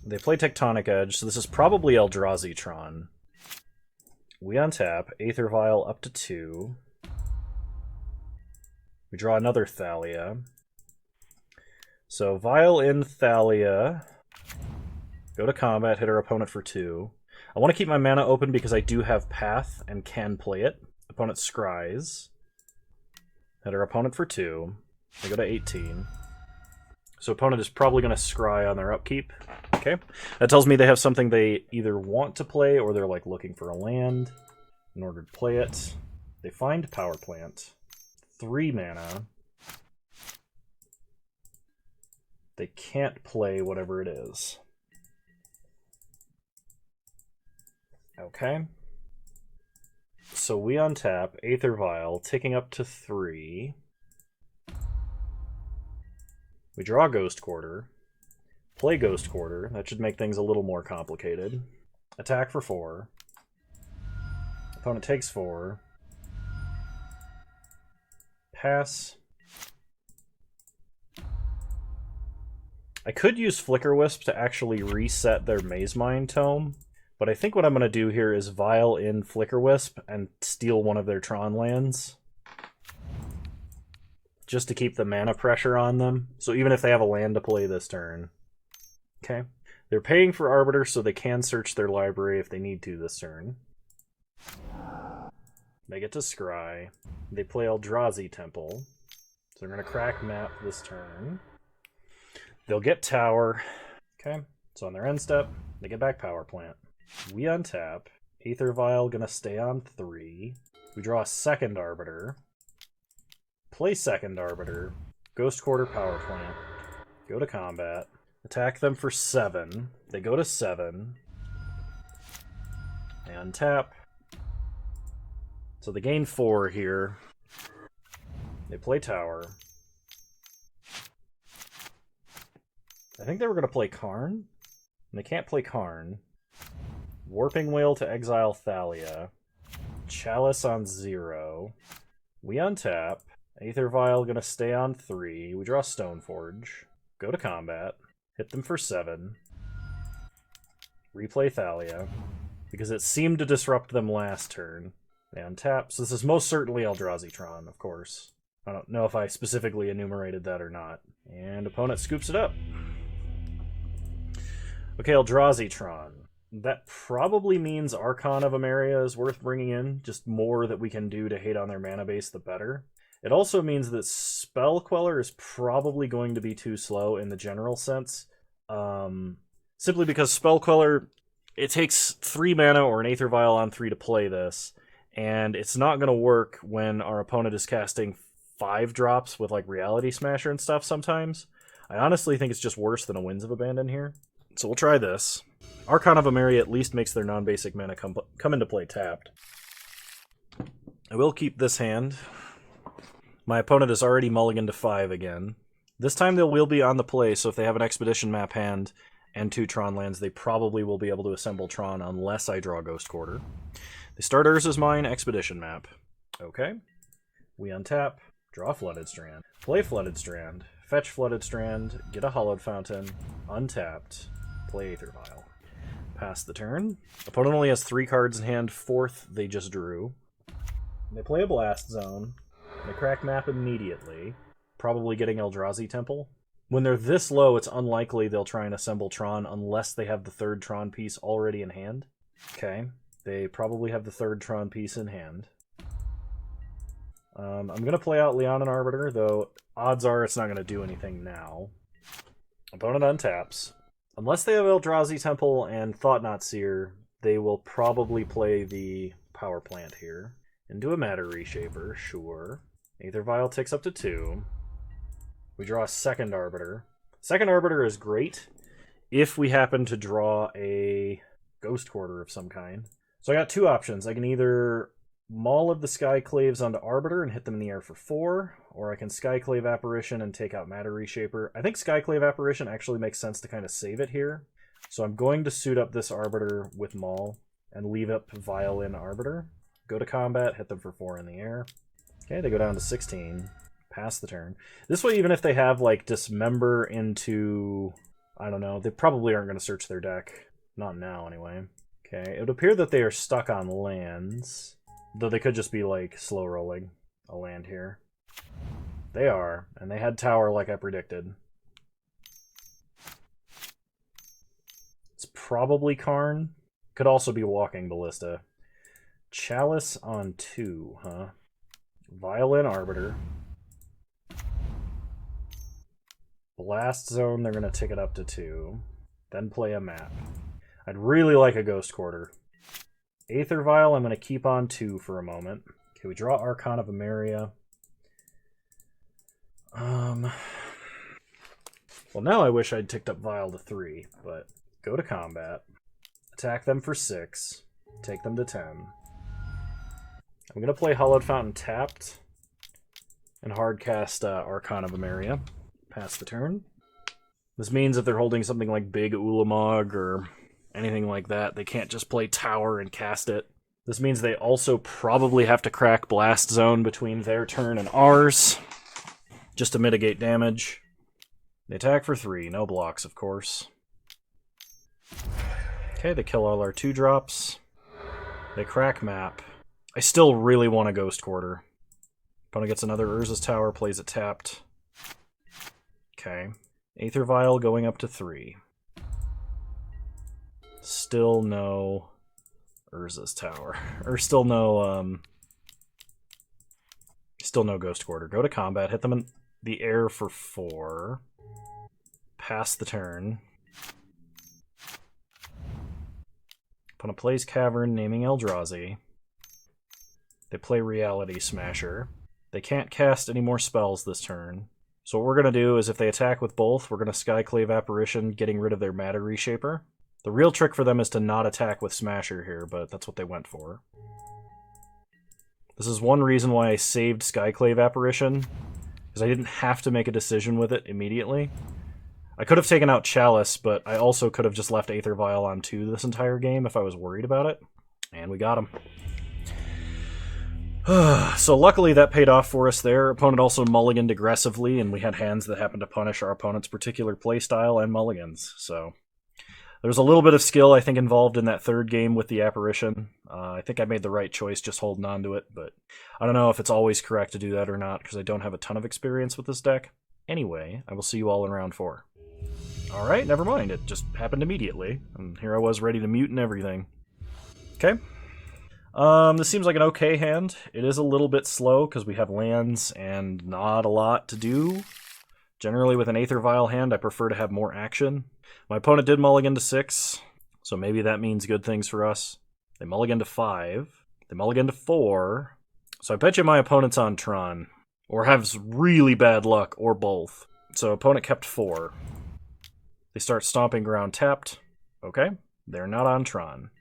They play Tectonic Edge, so this is probably Eldrazi Tron. We untap, Aether Vial up to 2. We draw another Thalia. So Vial in Thalia. Go to combat, hit our opponent for 2. I want to keep my mana open because I do have Path and can play it. Opponent scries. Hit our opponent for 2. They go to 18. So opponent is probably going to scry on their upkeep. Okay. That tells me they have something they either want to play or they're like looking for a land in order to play it. They find Power Plant. 3 mana. They can't play whatever it is. Okay. So we untap Aether Vial, ticking up to 3. We draw Ghost Quarter. Play Ghost Quarter. That should make things a little more complicated. Attack for 4. Opponent takes 4. Pass. I could use Flicker Wisp to actually reset their Maze Mind Tome, but I think what I'm going to do here is Vial in Flicker Wisp and steal one of their Tron lands, just to keep the mana pressure on them. So even if they have a land to play this turn. Okay. They're paying for Arbiter, so they can search their library if they need to this turn. They get to Scry. They play Eldrazi Temple. So they're going to crack map this turn. They'll get Tower. Okay. So on their end step, they get back Power Plant. We untap. Aether Vial going to stay on 3. We draw a second Arbiter. Play second Arbiter. Ghost Quarter Power Plant. Go to combat. Attack them for 7. They go to 7. They untap. So they gain 4 here. They play Tower. I think they were going to play Karn. And they can't play Karn. Warping Whale to exile Thalia. Chalice on 0. We untap. Aether Vial going to stay on 3. We draw Stoneforge. Go to combat. Hit them for 7. Replay Thalia. Because it seemed to disrupt them last turn. They untap. So this is most certainly Eldrazi Tron, of course. I don't know if I specifically enumerated that or not. And opponent scoops it up. Okay, Eldrazi Tron. That probably means Archon of Emeria is worth bringing in. Just more that we can do to hate on their mana base, the better. It also means that Spell Queller is probably going to be too slow in the general sense. Simply because Spell Queller, it takes 3 mana or an Aether Vial on 3 to play this, and it's not going to work when our opponent is casting 5 drops with like Reality Smasher and stuff sometimes. I honestly think it's just worse than a Winds of Abandon here. So we'll try this. Archon of Emeria at least makes their non-basic mana come into play tapped. I will keep this hand. My opponent is already mulliganed to 5 again. This time they will be on the play, so if they have an Expedition map hand and 2 Tron lands, they probably will be able to assemble Tron unless I draw Ghost Quarter. They start Urza's Mine, Expedition map. Okay. We untap, draw Flooded Strand. Play Flooded Strand, fetch Flooded Strand, get a Hollowed Fountain, untapped, play Aether Vial. Pass the turn. Opponent only has 3 cards in hand, 4th they just drew. They play a Blast Zone. They crack map immediately, probably getting Eldrazi Temple. When they're this low, it's unlikely they'll try and assemble Tron unless they have the 3rd Tron piece already in hand. Okay, they probably have the 3rd Tron piece in hand. I'm going to play out Leonin Arbiter, though odds are it's not going to do anything now. Opponent untaps. Unless they have Eldrazi Temple and Thought-Knot Seer, they will probably play the Power Plant here. And do a Matter Reshaper, sure. Aether Vial ticks up to 2. We draw a second Arbiter. Second Arbiter is great if we happen to draw a Ghost Quarter of some kind. So I got 2 options. I can either Maul of the Skyclaves onto Arbiter and hit them in the air for 4, or I can Skyclave Apparition and take out Matter Reshaper. I think Skyclave Apparition actually makes sense to kind of save it here. So I'm going to suit up this Arbiter with Maul and leave up Vial in Arbiter. Go to combat, hit them for 4 in the air. Okay, they go down to 16. Pass the turn. This way, even if they have, like, Dismember into... I don't know. They probably aren't going to search their deck. Not now, anyway. Okay, it would appear that they are stuck on lands. Though they could just be, like, slow rolling a land here. They are. And they had Tower like I predicted. It's probably Karn. Could also be Walking Ballista. Chalice on 2, huh? Violin Arbiter. Blast Zone, they're going to tick it up to 2. Then play a map. I'd really like a Ghost Quarter. Aether Vial, I'm going to keep on 2 for a moment. Okay, we draw Archon of Emeria. Well, now I wish I'd ticked up Vial to 3, but go to combat. Attack them for 6. Take them to 10. I'm going to play Hollowed Fountain tapped and hardcast Archon of Emeria. Pass the turn. This means if they're holding something like Big Ulamog or anything like that, they can't just play Tower and cast it. This means they also probably have to crack Blast Zone between their turn and ours, just to mitigate damage. They attack for 3, no blocks, of course. Okay, they kill all our 2-drops. They crack map. I still really want a Ghost Quarter. Opponent gets another Urza's Tower, plays it tapped. Okay. Aether Vial going up to 3. Still no Urza's Tower. Or still no Ghost Quarter. Go to combat, hit them in the air for 4. Pass the turn. Opponent plays Cavern, naming Eldrazi. They play Reality Smasher. They can't cast any more spells this turn. So what we're going to do is if they attack with both, we're going to Skyclave Apparition, getting rid of their Matter Reshaper. The real trick for them is to not attack with Smasher here, but that's what they went for. This is one reason why I saved Skyclave Apparition, because I didn't have to make a decision with it immediately. I could have taken out Chalice, but I also could have just left Aether Vial on 2 this entire game if I was worried about it. And we got him. So luckily that paid off for us there. Opponent also mulliganed aggressively, and we had hands that happened to punish our opponent's particular playstyle and mulligans. So there was a little bit of skill, I think, involved in that third game with the Apparition. I think I made the right choice just holding on to it, but I don't know if it's always correct to do that or not, because I don't have a ton of experience with this deck. Anyway, I will see you all in round 4. Alright, never mind. It just happened immediately, and here I was ready to mute and everything. Okay. This seems like an okay hand. It is a little bit slow because we have lands and not a lot to do. Generally, with an Aether Vial hand, I prefer to have more action. My opponent did mulligan to 6, so maybe that means good things for us. They mulligan to 5. They mulligan to 4. So I bet you my opponent's on Tron, or has really bad luck, or both. So opponent kept 4. They start Stomping Ground tapped. Okay, they're not on Tron.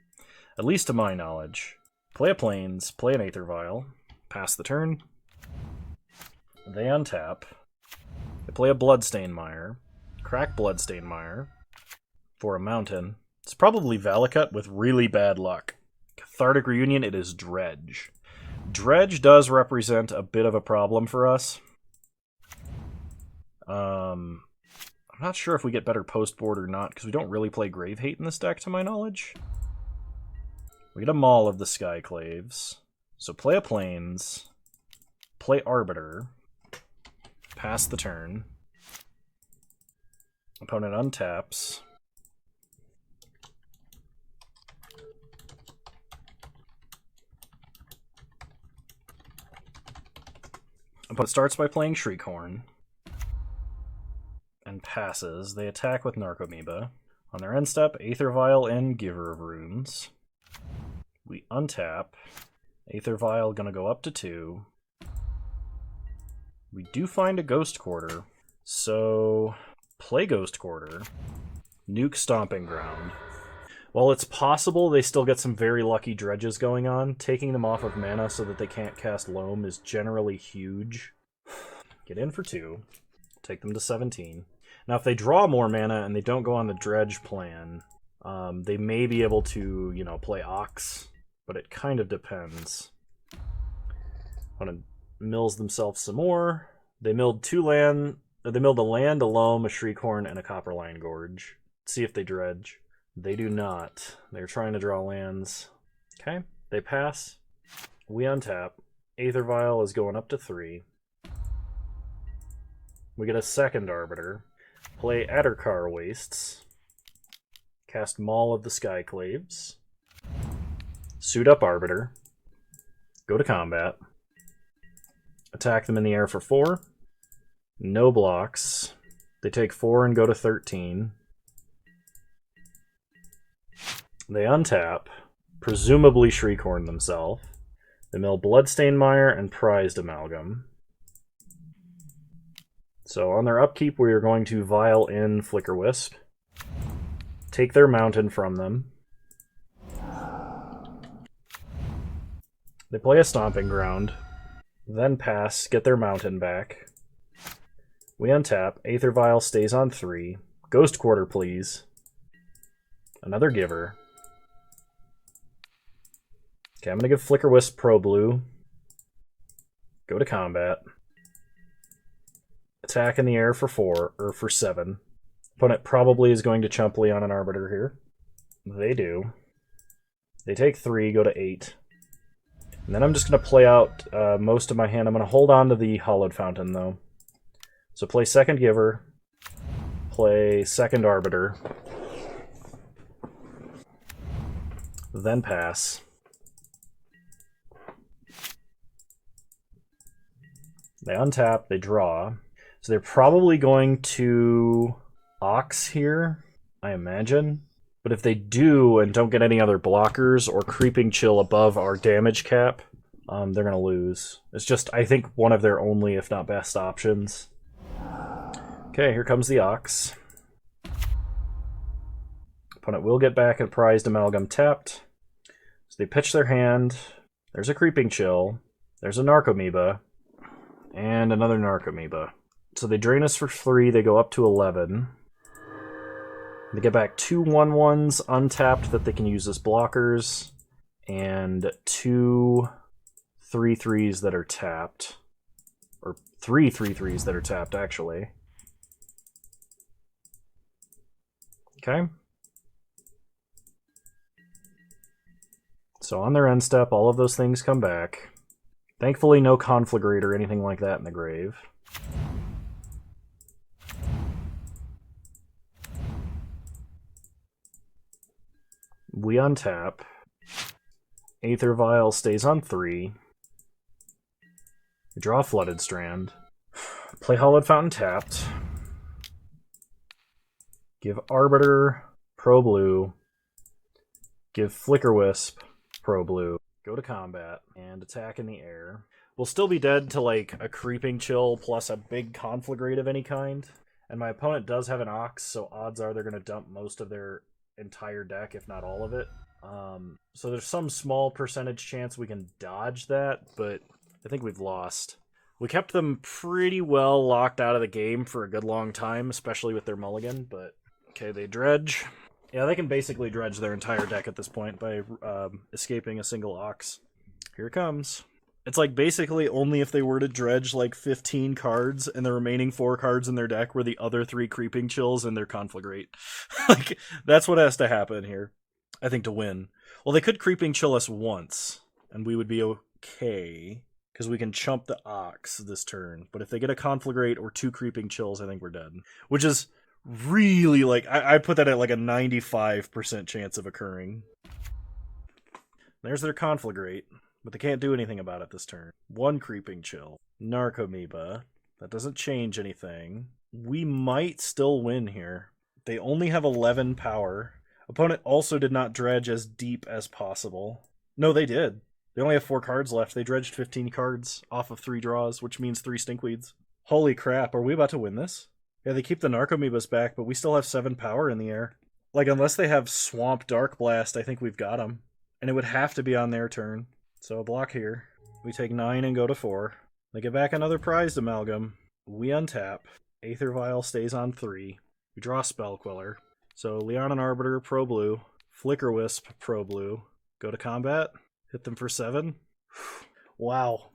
At least to my knowledge. Play a Plains, play an Aether Vial, pass the turn. They untap. They play a Bloodstained Mire, crack Bloodstained Mire for a Mountain. It's probably Valakut with really bad luck. Cathartic Reunion, it is Dredge. Dredge does represent a bit of a problem for us. I'm not sure if we get better post-board or not, because we don't really play Grave Hate in this deck, to my knowledge. We get a Maul of the Skyclaves. So play a Plains, play Arbiter, pass the turn. Opponent untaps. Opponent starts by playing Shriekhorn and passes. They attack with Narcomoeba. On their end step, Aether Vial and Giver of Runes. We untap. Aether Vial gonna go up to 2. We do find a Ghost Quarter, so play Ghost Quarter. Nuke Stomping Ground. While it's possible they still get some very lucky dredges going on, taking them off of mana so that they can't cast Loam is generally huge. Get in for 2. Take them to 17. Now if they draw more mana and they don't go on the dredge plan, they may be able to, you know, play Ox, but it kind of depends. Want to mills themselves some more. They milled 2 land. They milled a land, a loam, a Shriekhorn, and a Copperline Gorge. Let's see if they dredge. They do not. They're trying to draw lands. Okay, they pass. We untap. Aether Vial is going up to 3. We get a second Arbiter. Play Addercar Wastes. Cast Maul of the Skyclaves. Suit up Arbiter. Go to combat. Attack them in the air for 4. No blocks. They take 4 and go to 13. They untap, presumably Shriekhorn themselves. They mill Bloodstained Mire and Prized Amalgam. So on their upkeep, we are going to Vial in Flicker Wisp. Take their mountain from them. They play a Stomping Ground, then pass, get their mountain back. We untap, Aether Vial stays on 3, Ghost Quarter, please. Another Giver. Okay, I'm going to give Flicker Wisp Pro Blue. Go to combat. Attack in the air for 4, or for 7. Opponent probably is going to chump Leon and Arbiter here. They do. They take 3, go to 8. And then I'm just going to play out most of my hand. I'm going to hold on to the Hollowed Fountain, though. So play second Giver. Play second Arbiter. Then pass. They untap, they draw. So they're probably going to Ox here, I imagine. But if they do and don't get any other blockers or Creeping Chill above our damage cap, they're going to lose. It's just, I think, one of their only, if not best, options. Okay, here comes the Ox. Opponent will get back a Prized Amalgam tapped. So they pitch their hand. There's a Creeping Chill. There's a Narcomoeba. And another Narcomoeba. So they drain us for 3, they go up to 11. They get back 2 1/1s untapped that they can use as blockers, and 2 3/3s that are tapped. Or 3 3/3s that are tapped, actually. Okay. So on their end step, all of those things come back. Thankfully, no Conflagrate or anything like that in the grave. We untap. Aether Vial stays on 3. We draw a Flooded Strand. Play Hollowed Fountain tapped. Give Arbiter Pro Blue. Give Flicker Wisp Pro Blue. Go to combat and attack in the air. We'll still be dead to like a Creeping Chill plus a big Conflagrate of any kind. And my opponent does have an Ox, so odds are they're going to dump most of their entire deck, if not all of it. So there's some small percentage chance we can dodge that, but I think we've lost. We kept them pretty well locked out of the game for a good long time, especially with their mulligan, but okay, they dredge. Yeah, they can basically dredge their entire deck at this point by escaping a single Ox. Here it comes. It's like basically only if they were to dredge like 15 cards and the remaining 4 cards in their deck were the other 3 Creeping Chills and their Conflagrate. Like, that's what has to happen here, I think, to win. Well, they could Creeping Chill us once, and we would be okay, because we can chump the Ox this turn. But if they get a Conflagrate or 2 Creeping Chills, I think we're dead. Which is really, like, I put that at like a 95% chance of occurring. There's their Conflagrate. But they can't do anything about it this turn. 1 Creeping Chill. Narcomoeba. That doesn't change anything. We might still win here. They only have 11 power. Opponent also did not dredge as deep as possible. No, they did. They only have 4 cards left. They dredged 15 cards off of 3 draws, which means 3 Stinkweeds. Holy crap, are we about to win this? Yeah, they keep the Narcomoebas back, but we still have 7 power in the air. Like, unless they have Swamp Dark Blast, I think we've got them. And it would have to be on their turn. So a block here. We take 9 and go to 4. They get back another Prized Amalgam. We untap. Aether Vial stays on 3. We draw Spell Queller. So Leon and Arbiter, Pro Blue. Flicker Wisp, Pro Blue. Go to combat. Hit them for 7. Wow.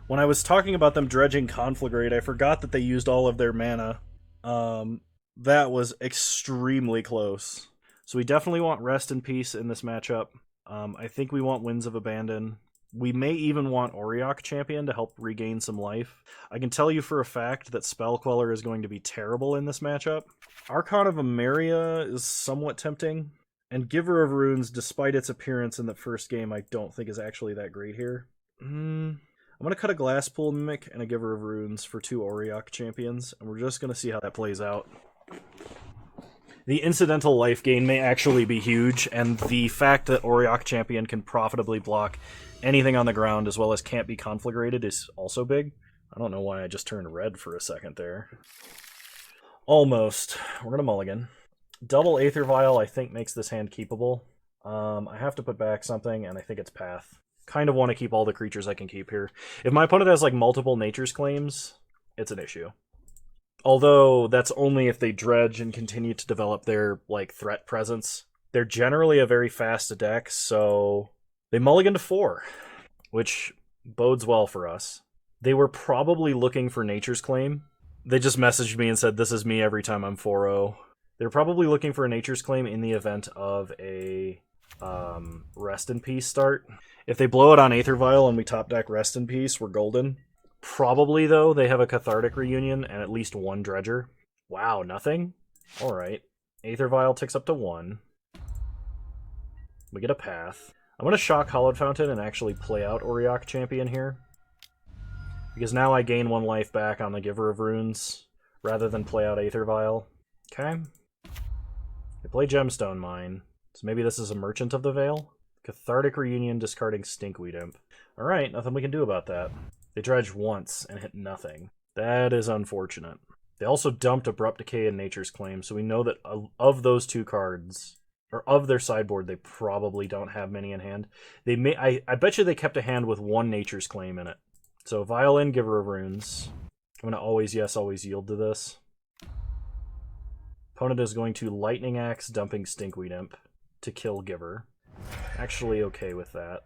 When I was talking about them dredging Conflagrate, I forgot that they used all of their mana. That was extremely close. So we definitely want Rest in Peace in this matchup. I think we want Winds of Abandon. We may even want Auriok Champion to help regain some life. I can tell you for a fact that Spell Queller is going to be terrible in this matchup. Archon of Emeria is somewhat tempting. And Giver of Runes, despite its appearance in the first game, I don't think is actually that great here. I'm going to cut a Glasspool Mimic and a Giver of Runes for 2 Auriok Champions, and we're just going to see how that plays out. The incidental life gain may actually be huge, and the fact that Auriok Champion can profitably block anything on the ground as well as can't be conflagrated is also big. I don't know why I just turned red for a second there. Almost. We're going to mulligan. Double Aether Vial, I think, makes this hand keepable. I have to put back something, and I think it's Path. Kind of want to keep all the creatures I can keep here. If my opponent has like multiple Nature's Claims, it's an issue. Although that's only if they dredge and continue to develop their like threat presence. They're generally a very fast deck, so they mulligan to 4, which bodes well for us. They were probably looking for Nature's Claim. They just messaged me and said, this is me every time I'm 4-0. They're probably looking for a Nature's Claim in the event of a Rest in Peace start. If they blow it on Aether Vial and we top deck Rest in Peace, we're golden. Probably, though, they have a Cathartic Reunion and at least one Dredger. Wow, nothing? Alright. Aether Vial ticks up to 1. We get a path. I'm going to shock Hollowed Fountain and actually play out Auriok Champion here. Because now I gain 1 life back on the Giver of Runes, rather than play out Aether Vial. Okay. I play Gemstone Mine, so maybe this is a Merchant of the Veil? Cathartic Reunion, discarding Stinkweed Imp. Alright, nothing we can do about that. They dredged once and hit nothing. That is unfortunate. They also dumped Abrupt Decay and Nature's Claim, so we know that of those 2 cards, or of their sideboard, they probably don't have many in hand. They may. I bet you they kept a hand with 1 Nature's Claim in it. So Violin, Giver of Runes. I'm going to always yes, always yield to this. Opponent is going to Lightning Axe, dumping Stinkweed Imp to kill Giver. Actually okay with that.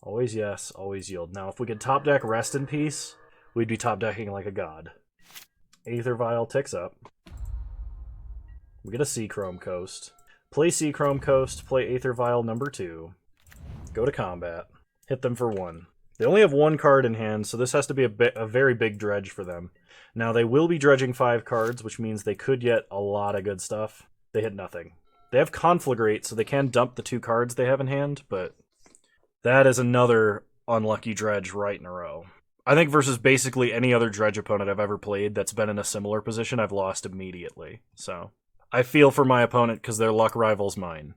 Always yes, always yield. Now, if we could top deck Rest in Peace, we'd be top decking like a god. Aether Vial ticks up. We get a Seachrome Coast. Play Seachrome Coast, play Aether Vial number 2. Go to combat. Hit them for 1. They only have 1 card in hand, so this has to be a very big dredge for them. Now, they will be dredging 5 cards, which means they could get a lot of good stuff. They hit nothing. They have Conflagrate, so they can dump the 2 cards they have in hand, but that is another unlucky dredge right in a row. I think versus basically any other dredge opponent I've ever played that's been in a similar position, I've lost immediately. So I feel for my opponent because their luck rivals mine.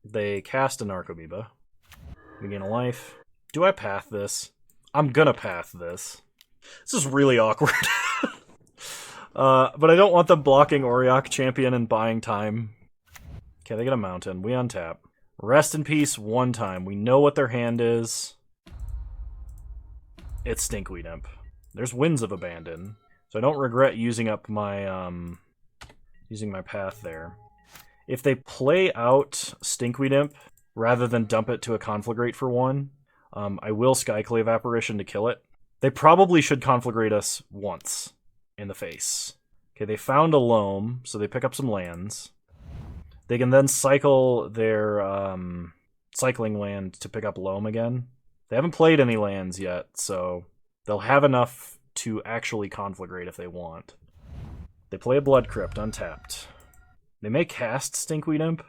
They cast a Narcomoeba. We gain a life. Do I path this? I'm gonna path this. This is really awkward. But I don't want them blocking Auriok Champion and buying time. Okay, they get a mountain. We untap. Rest in Peace 1 time. We know what their hand is. It's Stinkweed Imp. There's Winds of Abandon. So I don't regret using up my using my path there. If they play out Stinkweed Imp rather than dump it to a Conflagrate for 1, I will Skyclave Apparition to kill it. They probably should Conflagrate us once in the face. Okay, they found a Loam, so they pick up some lands. They can then cycle their cycling land to pick up Loam again. They haven't played any lands yet, so they'll have enough to actually Conflagrate if they want. They play a Blood Crypt untapped. They may cast Stinkweed Imp,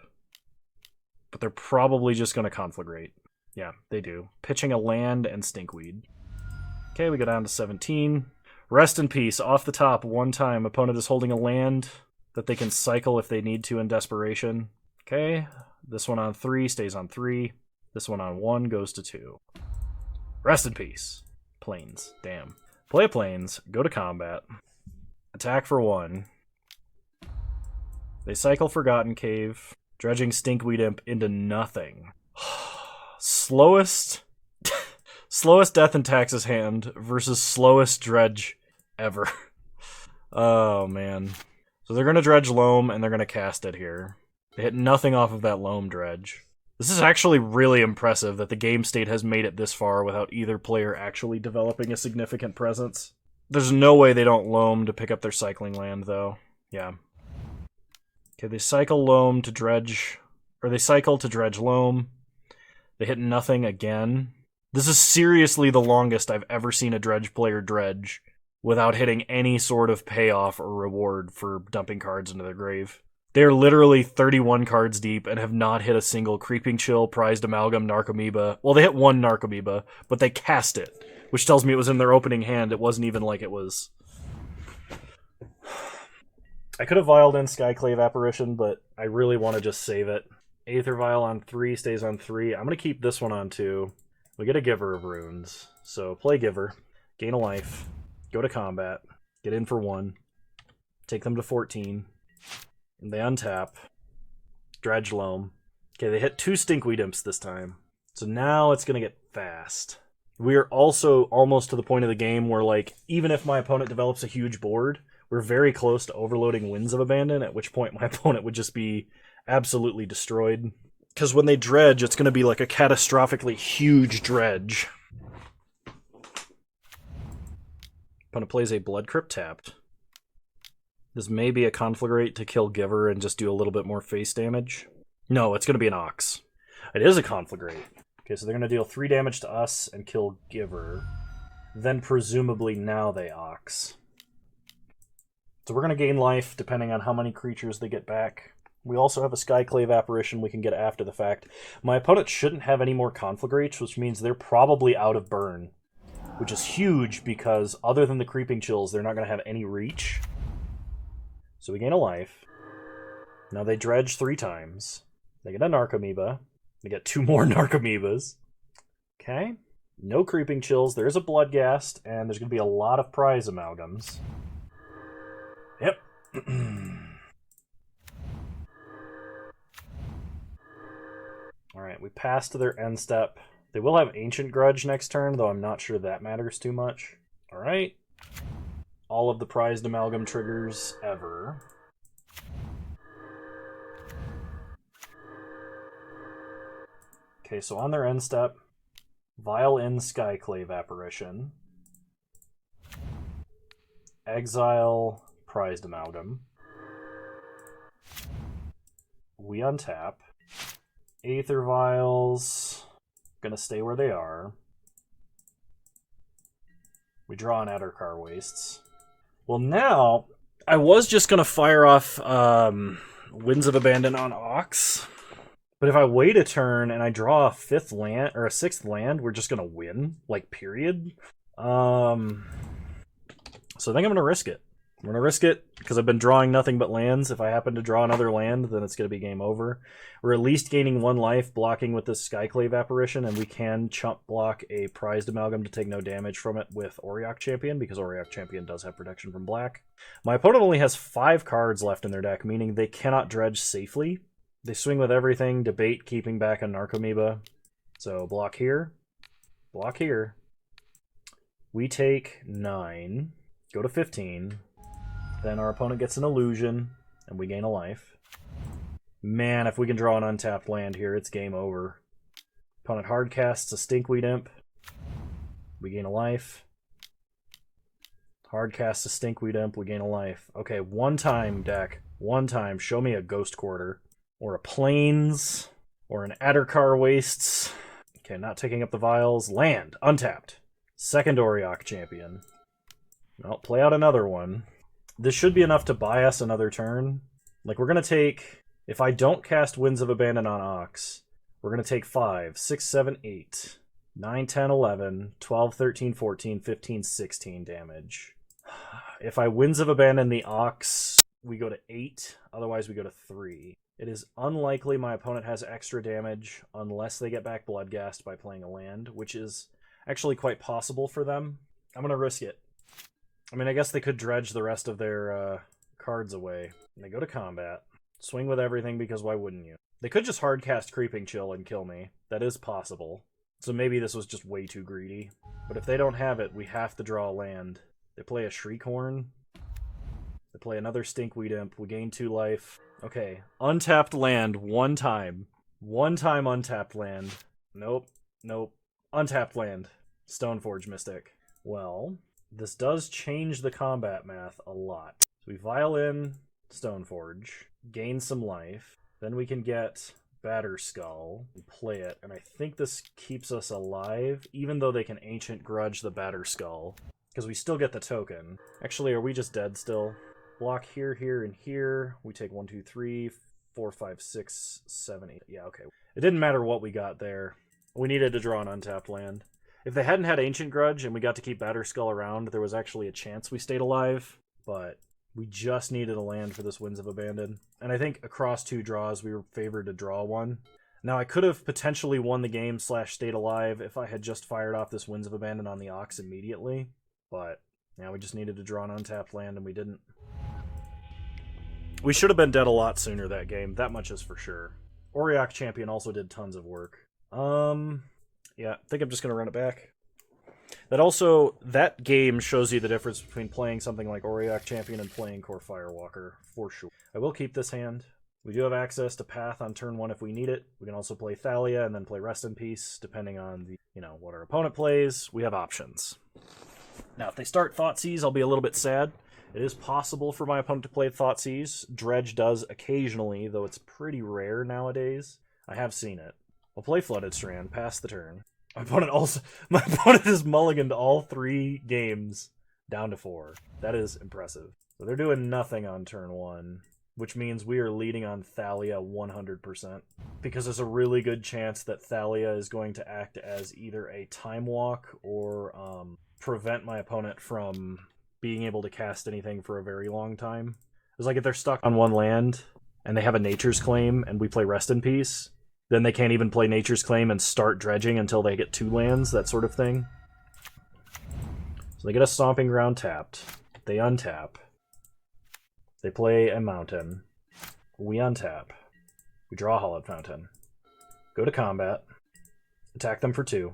but they're probably just going to Conflagrate. Yeah, they do. Pitching a land and Stinkweed. Okay, we go down to 17. Rest in Peace, off the top, 1 time. Opponent is holding a land that they can cycle if they need to in desperation. Okay, this one on 3 stays on 3. This one on 1 goes to 2. Rest in Peace. Plains. Damn. Play Plains, go to combat. Attack for 1. They cycle Forgotten Cave, dredging Stinkweed Imp into nothing. Slowest Death and Taxes hand versus slowest dredge ever. Oh, man. So they're going to dredge Loam, and they're going to cast it here. They hit nothing off of that Loam dredge. This is actually really impressive that the game state has made it this far without either player actually developing a significant presence. There's no way they don't Loam to pick up their cycling land, though. Yeah. Okay, they cycle Loam to dredge... Or they cycle to dredge Loam. They hit nothing again. This is seriously the longest I've ever seen a dredge player dredge without hitting any sort of payoff or reward for dumping cards into their grave. They're literally 31 cards deep and have not hit a single Creeping Chill, Prized Amalgam, Narcomoeba. Well, they hit 1 Narcomoeba, but they cast it, which tells me it was in their opening hand. It wasn't even like it was... I could have vialed in Skyclave Apparition, but I really want to just save it. Aether Vial on 3 stays on 3. I'm going to keep this one on 2. We get a Giver of Runes. So play Giver, gain a life, go to combat, get in for 1, take them to 14. And they untap, dredge Loam. Okay, they hit 2 Stinkweed Imps this time. So now it's going to get fast. We are also almost to the point of the game where, like, even if my opponent develops a huge board, we're very close to overloading Winds of Abandon, at which point my opponent would just be absolutely destroyed. Because when they dredge, it's going to be like a catastrophically huge dredge. Opponent plays a Blood Crypt tapped. This may be a Conflagrate to kill Giver and just do a little bit more face damage. No, it's going to be an Ox. It is a Conflagrate. Okay, so they're going to deal 3 damage to us and kill Giver. Then presumably now they Ox. So we're going to gain life depending on how many creatures they get back. We also have a Skyclave Apparition we can get after the fact. My opponent shouldn't have any more Conflagrates, which means they're probably out of burn. Which is huge because other than the Creeping Chills, they're not going to have any reach. So we gain a life. Now they dredge 3 times. They get a Narcomoeba. They get 2 more Narcomoebas. Okay. No Creeping Chills. There's a Bloodghast, and there's going to be a lot of prize amalgams. Yep. Alright, we pass to their end step. They will have Ancient Grudge next turn, though I'm not sure that matters too much. Alright. All of the prized amalgam triggers ever. Okay, so on their end step, Vial in Skyclave Apparition. Exile prized amalgam. We untap. Aether Vials, gonna stay where they are. We draw an Adarkar Wastes. Well, now, I was just gonna fire off Winds of Abandon on Ox, but if I wait a turn and I draw a 5th land, or a 6th land, we're just gonna win, like, period. So I think I'm gonna risk it. I'm going to risk it because I've been drawing nothing but lands. If I happen to draw another land, then it's going to be game over. We're at least gaining 1 life, blocking with this Skyclave Apparition, and we can chump block a prized amalgam to take no damage from it with Auriok Champion, because Auriok Champion does have protection from black. My opponent only has 5 cards left in their deck, meaning they cannot dredge safely. They swing with everything, debate keeping back a Narcomoeba. So block here, block here. We take 9, go to 15. Then our opponent gets an illusion, and we gain a life. Man, if we can draw an untapped land here, it's game over. Opponent hard casts a Stinkweed Imp. We gain a life. Hard casts a Stinkweed Imp, we gain a life. Okay, 1 time, deck. 1 time. Show me a Ghost Quarter. Or a Plains. Or an Adarkar Wastes. Okay, not taking up the vials. Land. Untapped. Second Auriok Champion. Well, play out another one. This should be enough to buy us another turn. Like, we're going to take... If I don't cast Winds of Abandon on Ox, we're going to take 5, 6, 7, 8, 9, 10, 11, 12, 13, 14, 15, 16 damage. If I Winds of Abandon the Ox, we go to 8. Otherwise, we go to 3. It is unlikely my opponent has extra damage unless they get back Bloodghast by playing a land, which is actually quite possible for them. I'm going to risk it. I mean, I guess they could dredge the rest of their cards away. And they go to combat. Swing with everything, because why wouldn't you? They could just hardcast Creeping Chill and kill me. That is possible. So maybe this was just way too greedy. But if they don't have it, we have to draw a land. They play a Shriekhorn. They play another Stinkweed Imp. We gain 2 life. Okay, untapped land 1 time. 1 time untapped land. Nope. Nope. Untapped land. Stoneforge Mystic. Well... This does change the combat math a lot. So we vial in Stoneforge, gain some life, then we can get Batterskull and play it, and I think this keeps us alive, even though they can Ancient Grudge the Batterskull, because we still get the token. Actually, are we just dead still? Block here, here, and here. We take 1, 2, 3, 4, 5, 6, 7, 8. Yeah, okay. It didn't matter what we got there. We needed to draw an untapped land. If they hadn't had Ancient Grudge and we got to keep Batterskull around, there was actually a chance we stayed alive, but we just needed a land for this Winds of Abandon. And I think across 2 draws, we were favored to draw 1. Now, I could have potentially won the game / stayed alive if I had just fired off this Winds of Abandon on the Ox immediately, but yeah, we just needed to draw an untapped land and we didn't. We should have been dead a lot sooner that game, that much is for sure. Auriok Champion also did tons of work. Yeah, I think I'm just going to run it back. That game shows you the difference between playing something like Auriok Champion and playing Core Firewalker, for sure. I will keep this hand. We do have access to Path on turn 1 if we need it. We can also play Thalia and then play Rest in Peace, depending on what our opponent plays. We have options. Now, if they start Thoughtseize, I'll be a little bit sad. It is possible for my opponent to play Thoughtseize. Dredge does occasionally, though it's pretty rare nowadays. I have seen it. I'll play Flooded Strand, pass the turn. My opponent has mulliganed all 3 games down to 4. That is impressive. So they're doing nothing on turn 1, which means we are leading on Thalia 100%. Because there's a really good chance that Thalia is going to act as either a Time Walk or prevent my opponent from being able to cast anything for a very long time. It's like if they're stuck on 1 land and they have a Nature's Claim and we play Rest in Peace, then they can't even play Nature's Claim and start dredging until they get 2 lands, that sort of thing. So they get a Stomping Ground tapped. They untap. They play a Mountain. We untap. We draw a Hollowed Fountain. Go to combat. Attack them for 2.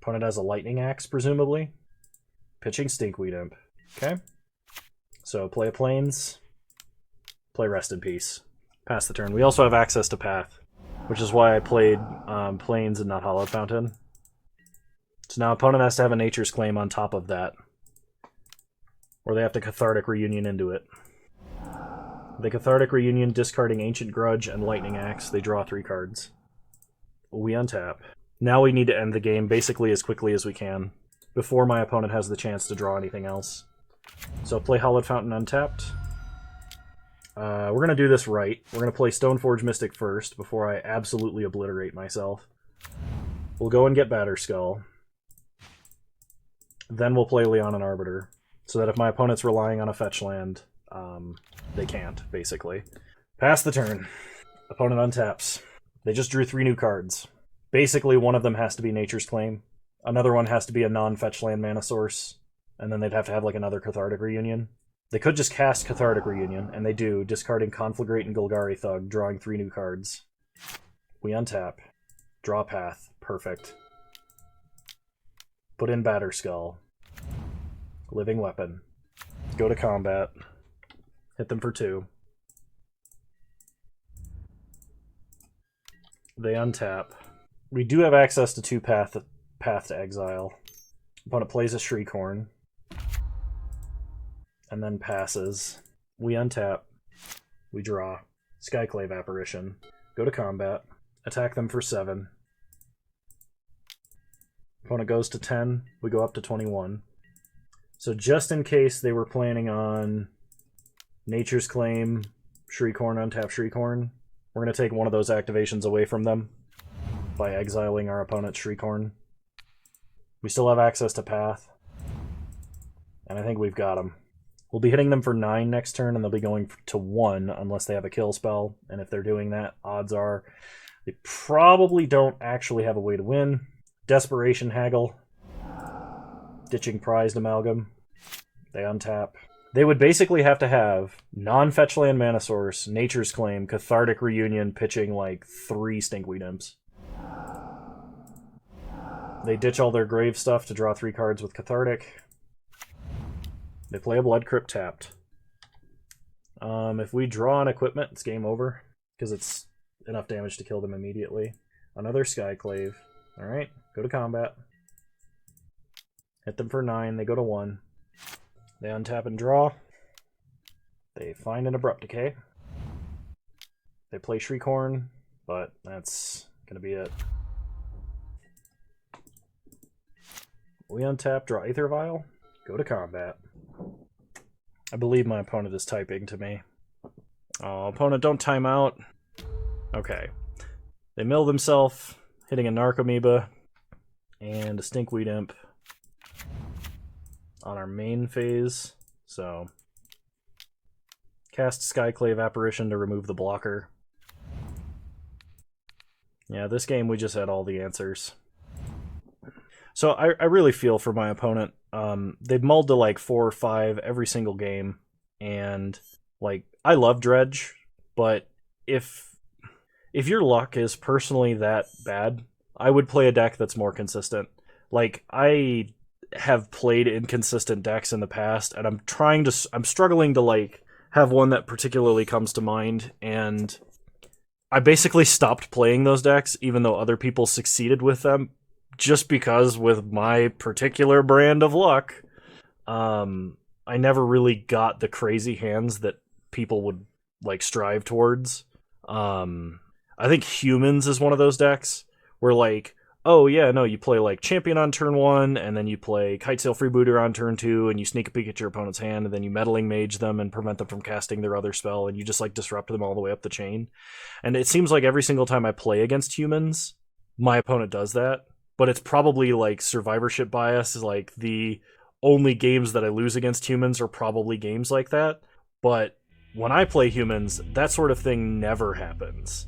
Opponent has a Lightning Axe, presumably. Pitching Stinkweed Imp. Okay. So play a Plains. Play Rest in Peace. Pass the turn. We also have access to Path, which is why I played Plains and not Hollowed Fountain. So now opponent has to have a Nature's Claim on top of that. Or they have to Cathartic Reunion into it. The Cathartic Reunion, discarding Ancient Grudge and Lightning Axe. They draw 3 cards. We untap. Now we need to end the game basically as quickly as we can, before my opponent has the chance to draw anything else. So play Hollowed Fountain untapped. We're going to do this right. We're going to play Stoneforge Mystic first, before I absolutely obliterate myself. We'll go and get Batterskull. Then we'll play Leonin Arbiter, so that if my opponent's relying on a fetch land, they can't, basically. Pass the turn. Opponent untaps. They just drew 3 new cards. Basically, one of them has to be Nature's Claim. Another one has to be a non-fetch land mana source. And then they'd have to have like another Cathartic Reunion. They could just cast Cathartic Reunion, and they do, discarding Conflagrate and Golgari Thug, drawing 3 new cards. We untap. Draw Path. Perfect. Put in Batterskull. Living Weapon. Go to combat. Hit them for 2. They untap. We do have access to 2 Path to Exile. Opponent plays a Shriekhorn. And then passes. We untap. We draw. Skyclave Apparition. Go to combat. Attack them for 7. Opponent goes to 10. We go up to 21. So just in case they were planning on Nature's Claim, Shriekhorn, untap Shriekhorn, we're going to take one of those activations away from them by exiling our opponent's Shriekhorn. We still have access to Path. And I think we've got them. We'll be hitting them for 9 next turn, and they'll be going to 1 unless they have a kill spell. And if they're doing that, odds are they probably don't actually have a way to win. Desperation Haggle. Ditching Prized Amalgam. They untap. They would basically have to have non-fetch land mana source, Nature's Claim, Cathartic Reunion, pitching like 3 Stinkweed Imps. They ditch all their grave stuff to draw 3 cards with Cathartic. They play a Blood Crypt tapped. If we draw an equipment, it's game over, because it's enough damage to kill them immediately. Another Skyclave. Alright, go to combat. Hit them for 9, they go to 1. They untap and draw. They find an Abrupt Decay. They play Shriekhorn, but that's going to be it. We untap, draw Aether Vial, go to combat. I believe my opponent is typing to me. Oh, opponent, don't time out. Okay. They mill themselves, hitting a Narcomoeba and a Stinkweed Imp on our main phase. So, cast Skyclave Apparition to remove the blocker. Yeah, this game we just had all the answers. So I really feel for my opponent. They've mulled to like 4 or 5 every single game, and like I love Dredge, but if your luck is personally that bad, I would play a deck that's more consistent. Like, I have played inconsistent decks in the past, and I'm struggling to, like, have one that particularly comes to mind, and I basically stopped playing those decks, even though other people succeeded with them, just because with my particular brand of luck, I never really got the crazy hands that people would like strive towards. I think Humans is one of those decks where like, oh yeah, no, you play like Champion on turn 1, and then you play Kitesail Freebooter on turn 2, and you sneak a peek at your opponent's hand, and then you Meddling Mage them and prevent them from casting their other spell, and you just like disrupt them all the way up the chain. And it seems like every single time I play against Humans, my opponent does that. But it's probably like survivorship bias, is like the only games that I lose against Humans are probably games like that. But when I play Humans, that sort of thing never happens.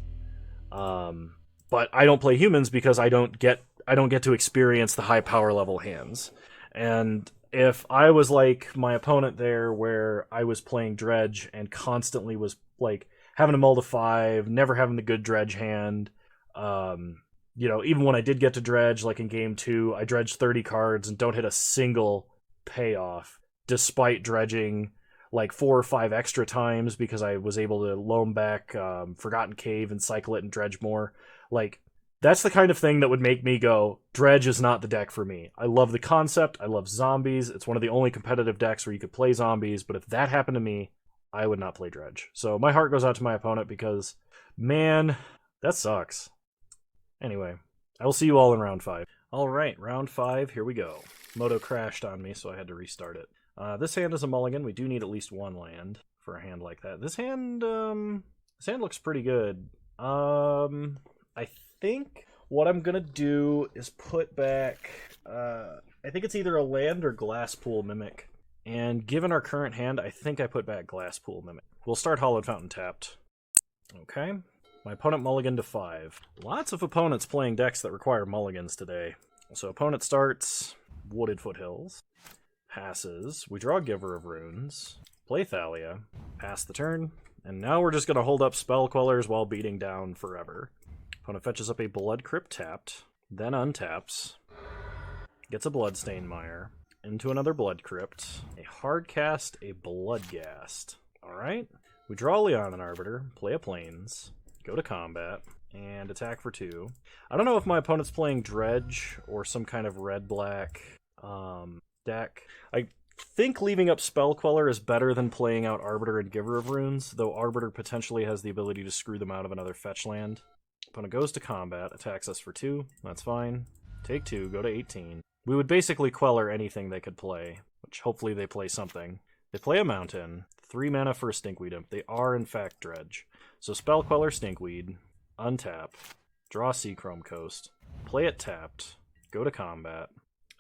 But I don't play Humans because I don't get to experience the high power level hands. And if I was like my opponent there, where I was playing Dredge and constantly was like having to mull to 5, never having the good Dredge hand, even when I did get to Dredge, like in game 2, I dredged 30 cards and don't hit a single payoff, despite dredging like 4 or 5 extra times because I was able to loam back Forgotten Cave and cycle it and dredge more. Like, that's the kind of thing that would make me go, Dredge is not the deck for me. I love the concept. I love zombies. It's one of the only competitive decks where you could play zombies, but if that happened to me, I would not play Dredge. So my heart goes out to my opponent because, man, that sucks. Anyway, I will see you all in round 5. Alright, round 5, here we go. Moto crashed on me, so I had to restart it. This hand is a mulligan. We do need at least 1 land for a hand like that. This hand looks pretty good. I think what I'm gonna do is put back, I think it's either a land or Glasspool Mimic. And given our current hand, I think I put back Glasspool Mimic. We'll start Hollowed Fountain tapped. Okay. My opponent mulligan to 5. Lots of opponents playing decks that require mulligans today. So opponent starts Wooded Foothills. Passes. We draw Giver of Runes. Play Thalia. Pass the turn. And now we're just going to hold up Spell Quellers while beating down forever. Opponent fetches up a Blood Crypt tapped. Then untaps. Gets a Bloodstain Mire. Into another Blood Crypt. A Hardcast, a Bloodghast. Alright. We draw Leonin Arbiter. Play a Plains. Go to combat. And attack for 2. I don't know if my opponent's playing Dredge or some kind of red-black deck. I think leaving up Spell Queller is better than playing out Arbiter and Giver of Runes, though Arbiter potentially has the ability to screw them out of another fetch land. Opponent goes to combat, attacks us for 2. That's fine. Take 2, go to 18. We would basically Queller anything they could play, which hopefully they play something. They play a Mountain. 3 mana for a Stinkweed Imp. They are, in fact, Dredge. So Spell Queller Stinkweed. Untap. Draw Seachrome Coast. Play it tapped. Go to combat.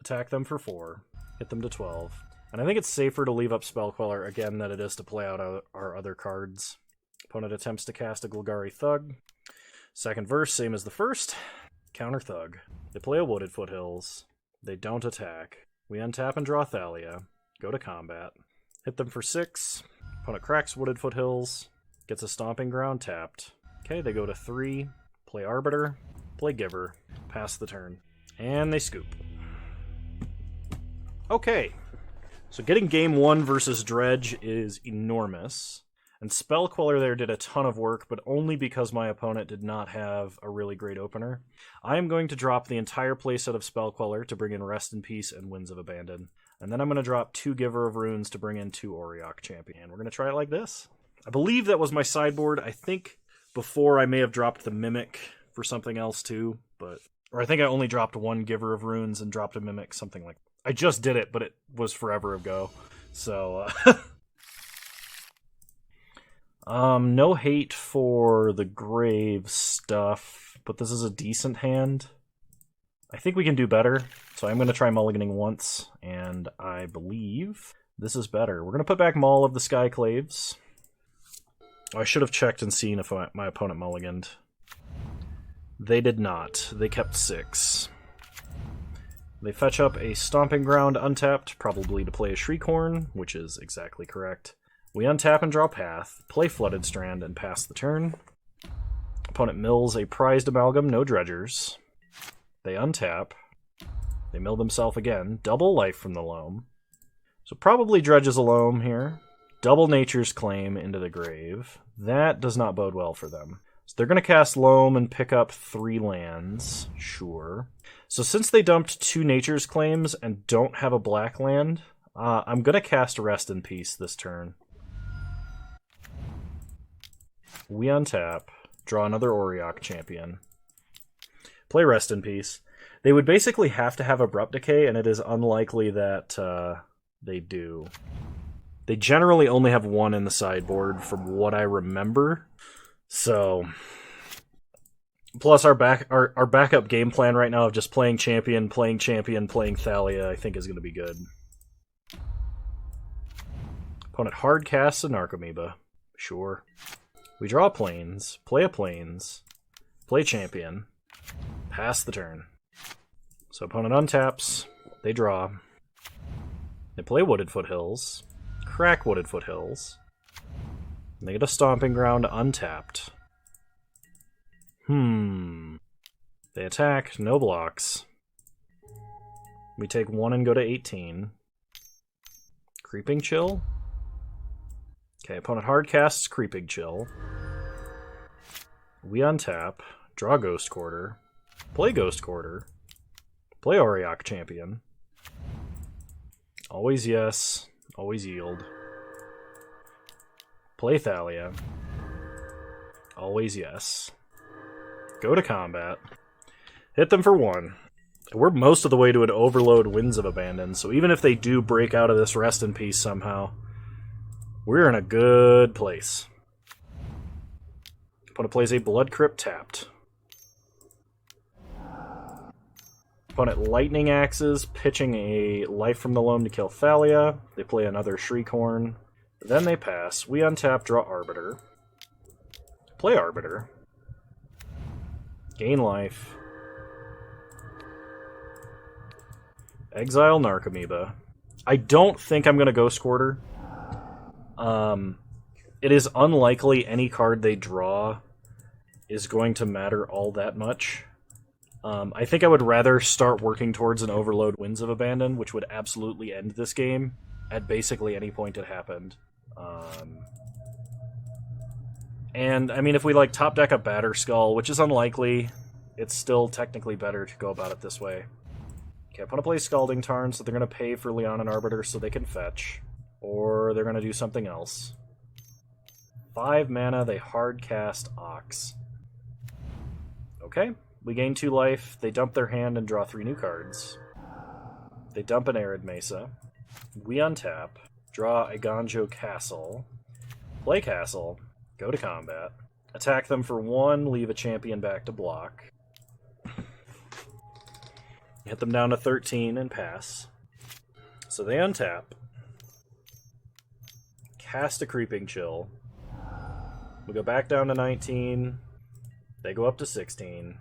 Attack them for 4. Hit them to 12. And I think it's safer to leave up Spell Queller again than it is to play out our other cards. Opponent attempts to cast a Golgari Thug. Second verse, same as the first. Counter Thug. They play a Wooded Foothills. They don't attack. We untap and draw Thalia. Go to combat. Hit them for 6. Opponent cracks Wooded Foothills. Gets a Stomping Ground tapped. Okay, they go to 3. Play Arbiter. Play Giver. Pass the turn. And they scoop. Okay. So getting game 1 versus Dredge is enormous. And Spell Queller there did a ton of work, but only because my opponent did not have a really great opener. I am going to drop the entire playset of Spell Queller to bring in Rest in Peace and Winds of Abandon. And then I'm going to drop 2 Giver of Runes to bring in 2 Auriok Champion. We're going to try it like this. I believe that was my sideboard. I think before I may have dropped the Mimic for something else too, or I think I only dropped 1 Giver of Runes and dropped a Mimic, something like that. I just did it, but it was forever ago. So, no hate for the Grave stuff, but this is a decent hand. I think we can do better, so I'm going to try mulliganing once, and I believe this is better. We're going to put back Maul of the Skyclaves. I should have checked and seen if my opponent mulliganed. They did not. They kept 6. They fetch up a Stomping Ground untapped, probably to play a Shriekhorn, which is exactly correct. We untap and draw Path, play Flooded Strand, and pass the turn. Opponent mills a Prized Amalgam, no Dredgers. They untap. They mill themselves again. Double life from the loam. So probably dredges a loam here. Double Nature's Claim into the grave. That does not bode well for them. So they're going to cast Loam and pick up 3 lands. Sure. So since they dumped 2 Nature's Claims and don't have a black land, I'm going to cast Rest in Peace this turn. We untap. Draw another Auriok Champion. Play Rest in Peace. They would basically have to have Abrupt Decay, and it is unlikely that they do. They generally only have 1 in the sideboard, from what I remember. So, plus our backup game plan right now of just playing Champion, playing Thalia, I think is going to be good. Opponent hard casts a Narcomoeba. Sure. We draw Plains, play a Plains, play Champion, pass the turn. So opponent untaps, they draw. They play Wooded Foothills, crack Wooded Foothills, and they get a Stomping Ground untapped. They attack, no blocks. We take 1 and go to 18. Creeping Chill. Okay, opponent hard casts Creeping Chill. We untap, draw Ghost Quarter, play Ghost Quarter, play Auriok Champion. Always yes, always yield. Play Thalia. Always yes. Go to combat. Hit them for 1. We're most of the way to an Overload Winds of Abandon, so even if they do break out of this Rest in Peace somehow, we're in a good place. Opponent plays a Blood Crypt tapped. Opponent Lightning Axes, pitching a Life from the Loam to kill Thalia. They play another Shriekhorn. Then they pass. We untap, draw Arbiter. Play Arbiter. Gain life. Exile Narcomoeba. I don't think I'm going to Ghost Quarter. It is unlikely any card they draw is going to matter all that much. I think I would rather start working towards an Overload Winds of Abandon, which would absolutely end this game at basically any point it happened. And, I mean, if we, like, top deck a Batterskull, which is unlikely, it's still technically better to go about it this way. Okay, opponent plays Scalding Tarn, so they're going to pay for Leon and Arbiter so they can fetch. Or they're going to do something else. 5 mana, they hard cast Ox. Okay, we gain 2 life, they dump their hand and draw 3 new cards. They dump an Arid Mesa. We untap, draw a Ganjo Castle, play Castle, go to combat, attack them for 1, leave a champion back to block. Hit them down to 13 and pass. So they untap, cast a Creeping Chill. We go back down to 19. They go up to 16.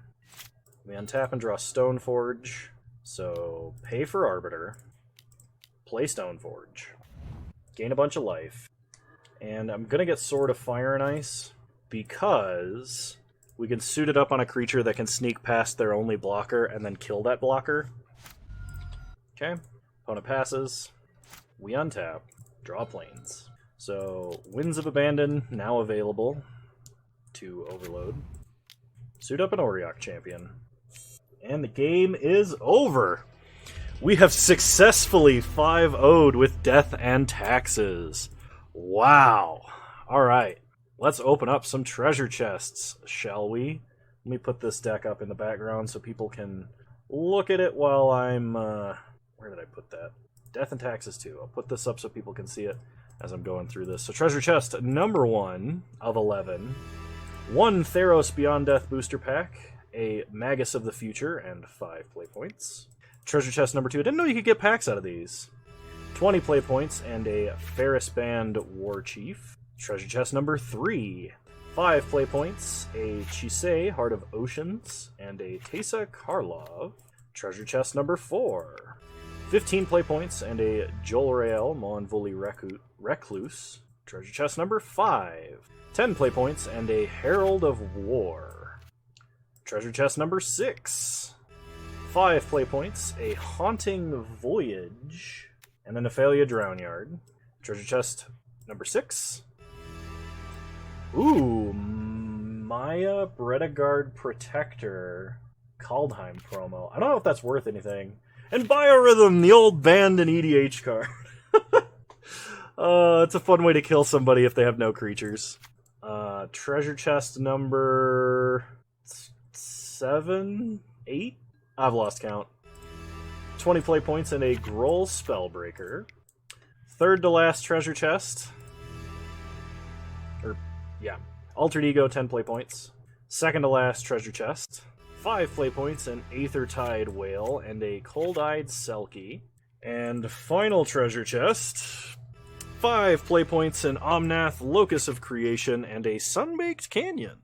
We untap and draw Stoneforge. So pay for Arbiter. Play Stoneforge. Gain a bunch of life. And I'm going to get Sword of Fire and Ice because we can suit it up on a creature that can sneak past their only blocker and then kill that blocker. Okay. Opponent passes. We untap. Draw Plains. So, Winds of Abandon now available to Overload. Suit up an Auriok Champion. And the game is over! We have successfully 5-0'd with Death and Taxes. Wow! Alright, let's open up some treasure chests, shall we? Let me put this deck up in the background so people can look at it while I'm... where did I put that? Death and Taxes 2. I'll put this up so people can see it as I'm going through this. So treasure chest number 1 of 11. 1 Theros Beyond Death booster pack, a Magus of the Future, and 5 play points. Treasure chest number 2. I didn't know you could get packs out of these. 20 play points and a Ferris Band War Chief. Treasure chest number 3. 5 play points, a Chisei Heart of Oceans, and a Teysa Karlov. Treasure chest number 4. 15 play points and a Jolrael Moanvuli Recluse. Treasure chest number 5. 10 play points and a Herald of War. Treasure chest number 6. 5 play points, a Haunting Voyage, and an Nephalia Drownyard. Treasure chest number 6. Ooh, Maya Bredegard Protector Kaldheim promo. I don't know if that's worth anything. And Biorhythm, the old banned and EDH card. It's a fun way to kill somebody if they have no creatures. Treasure chest number 7, 8? I've lost count. 20 play points and a Groll Spellbreaker. Third to last treasure chest. Yeah. Altered Ego, 10 play points. Second to last treasure chest. 5 play points, an Aethertide Whale, and a Cold-Eyed Selkie. And final treasure chest. 5 play points, an Omnath Locus of Creation, and a Sunbaked Canyon.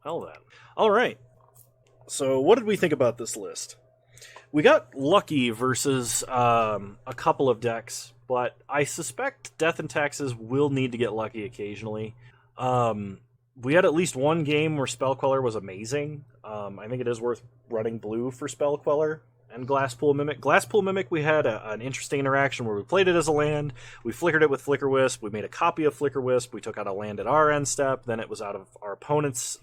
Well then. Alright. So what did we think about this list? We got lucky versus a couple of decks, but I suspect Death and Taxes will need to get lucky occasionally. We had at least one game where Spell Queller was amazing. I think it is worth running blue for Spell Queller and Glasspool Mimic. Glasspool Mimic, we had an interesting interaction where we played it as a land, we flickered it with Flicker Wisp, we made a copy of Flicker Wisp, we took out a land at our end step, then it was out of our opponent's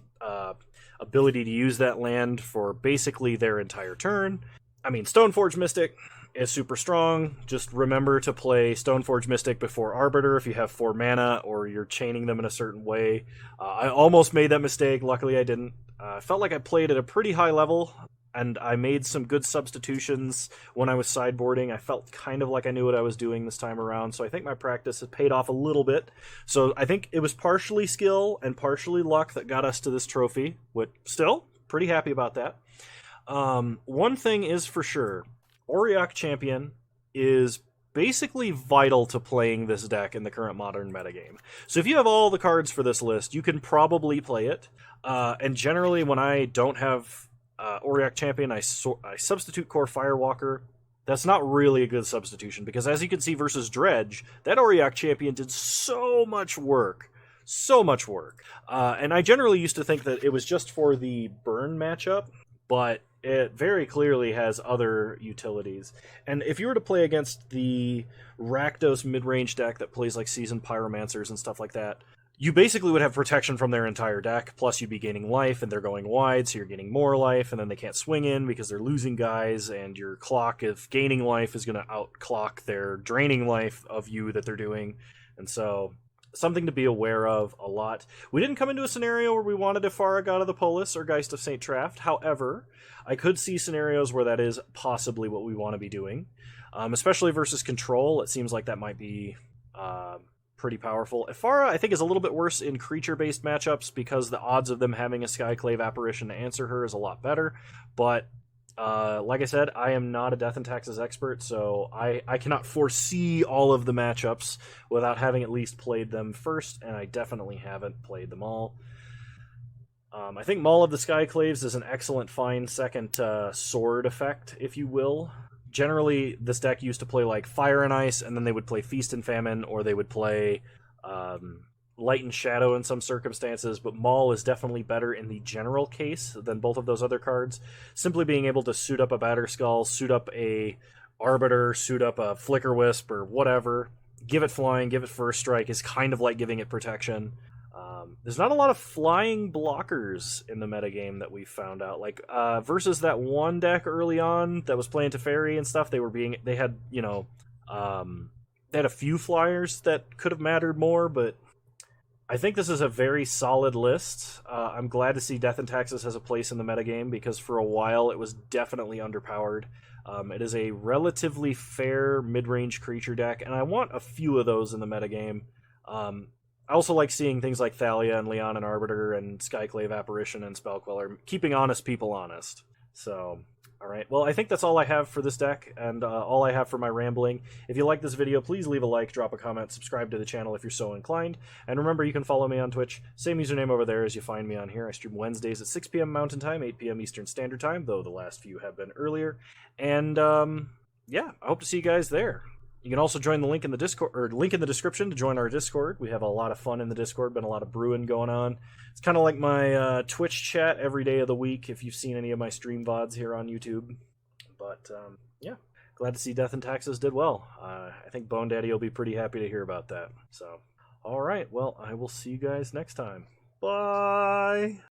ability to use that land for basically their entire turn. I mean, Stoneforge Mystic is super strong. Just remember to play Stoneforge Mystic before Arbiter if you have 4 mana or you're chaining them in a certain way. I almost made that mistake. Luckily, I didn't. I felt like I played at a pretty high level, and I made some good substitutions when I was sideboarding. I felt kind of like I knew what I was doing this time around, so I think my practice has paid off a little bit. So I think it was partially skill and partially luck that got us to this trophy, but still, pretty happy about that. One thing is for sure, Auriok Champion is basically vital to playing this deck in the current Modern metagame. So if you have all the cards for this list, you can probably play it. And generally, when I don't have Auriok Champion, I substitute Core Firewalker. That's not really a good substitution, because as you can see versus Dredge, that Auriok Champion did so much work. So much work. And I generally used to think that it was just for the burn matchup, but it very clearly has other utilities. And if you were to play against the Rakdos mid-range deck that plays like Seasoned Pyromancers and stuff like that, you basically would have protection from their entire deck, plus you'd be gaining life, and they're going wide, so you're getting more life, and then they can't swing in because they're losing guys, and your clock of gaining life is going to outclock their draining life of you that they're doing. And so, something to be aware of a lot. We didn't come into a scenario where we wanted Ifara, God of the Polis, or Geist of St. Traft. However, I could see scenarios where that is possibly what we want to be doing. Especially versus Control, it seems like that might be pretty powerful. Ifara, I think, is a little bit worse in creature-based matchups because the odds of them having a Skyclave Apparition to answer her is a lot better. But, like I said, I am not a Death and Taxes expert, so I cannot foresee all of the matchups without having at least played them first, and I definitely haven't played them all. I think Maul of the Skyclaves is an excellent fine second sword effect, if you will. Generally, this deck used to play like Fire and Ice, and then they would play Feast and Famine, or they would play Light and Shadow in some circumstances, but Maul is definitely better in the general case than both of those other cards. Simply being able to suit up a Batterskull, suit up a Arbiter, suit up a Flicker Wisp, or whatever, give it flying, give it first strike, is kind of like giving it protection. There's not a lot of flying blockers in the metagame that we found out. Like, versus that one deck early on that was playing Teferi and stuff, they had a few flyers that could have mattered more, but I think this is a very solid list. I'm glad to see Death and Taxes has a place in the metagame, because for a while it was definitely underpowered. It is a relatively fair mid-range creature deck, and I want a few of those in the metagame. I also like seeing things like Thalia and Leon and Arbiter and Skyclave Apparition and Spellqueller, keeping honest people honest. So, alright. Well, I think that's all I have for this deck, and all I have for my rambling. If you like this video, please leave a like, drop a comment, subscribe to the channel if you're so inclined, and remember, you can follow me on Twitch. Same username over there as you find me on here. I stream Wednesdays at 6 p.m. Mountain Time, 8 p.m. Eastern Standard Time, though the last few have been earlier. And, yeah, I hope to see you guys there. You can also join the link in the Discord, or link in the description to join our Discord. We have a lot of fun in the Discord, been a lot of brewing going on. It's kind of like my Twitch chat every day of the week, if you've seen any of my stream VODs here on YouTube. But yeah, glad to see Death and Taxes did well. I think Bone Daddy will be pretty happy to hear about that. So, all right, well, I will see you guys next time. Bye.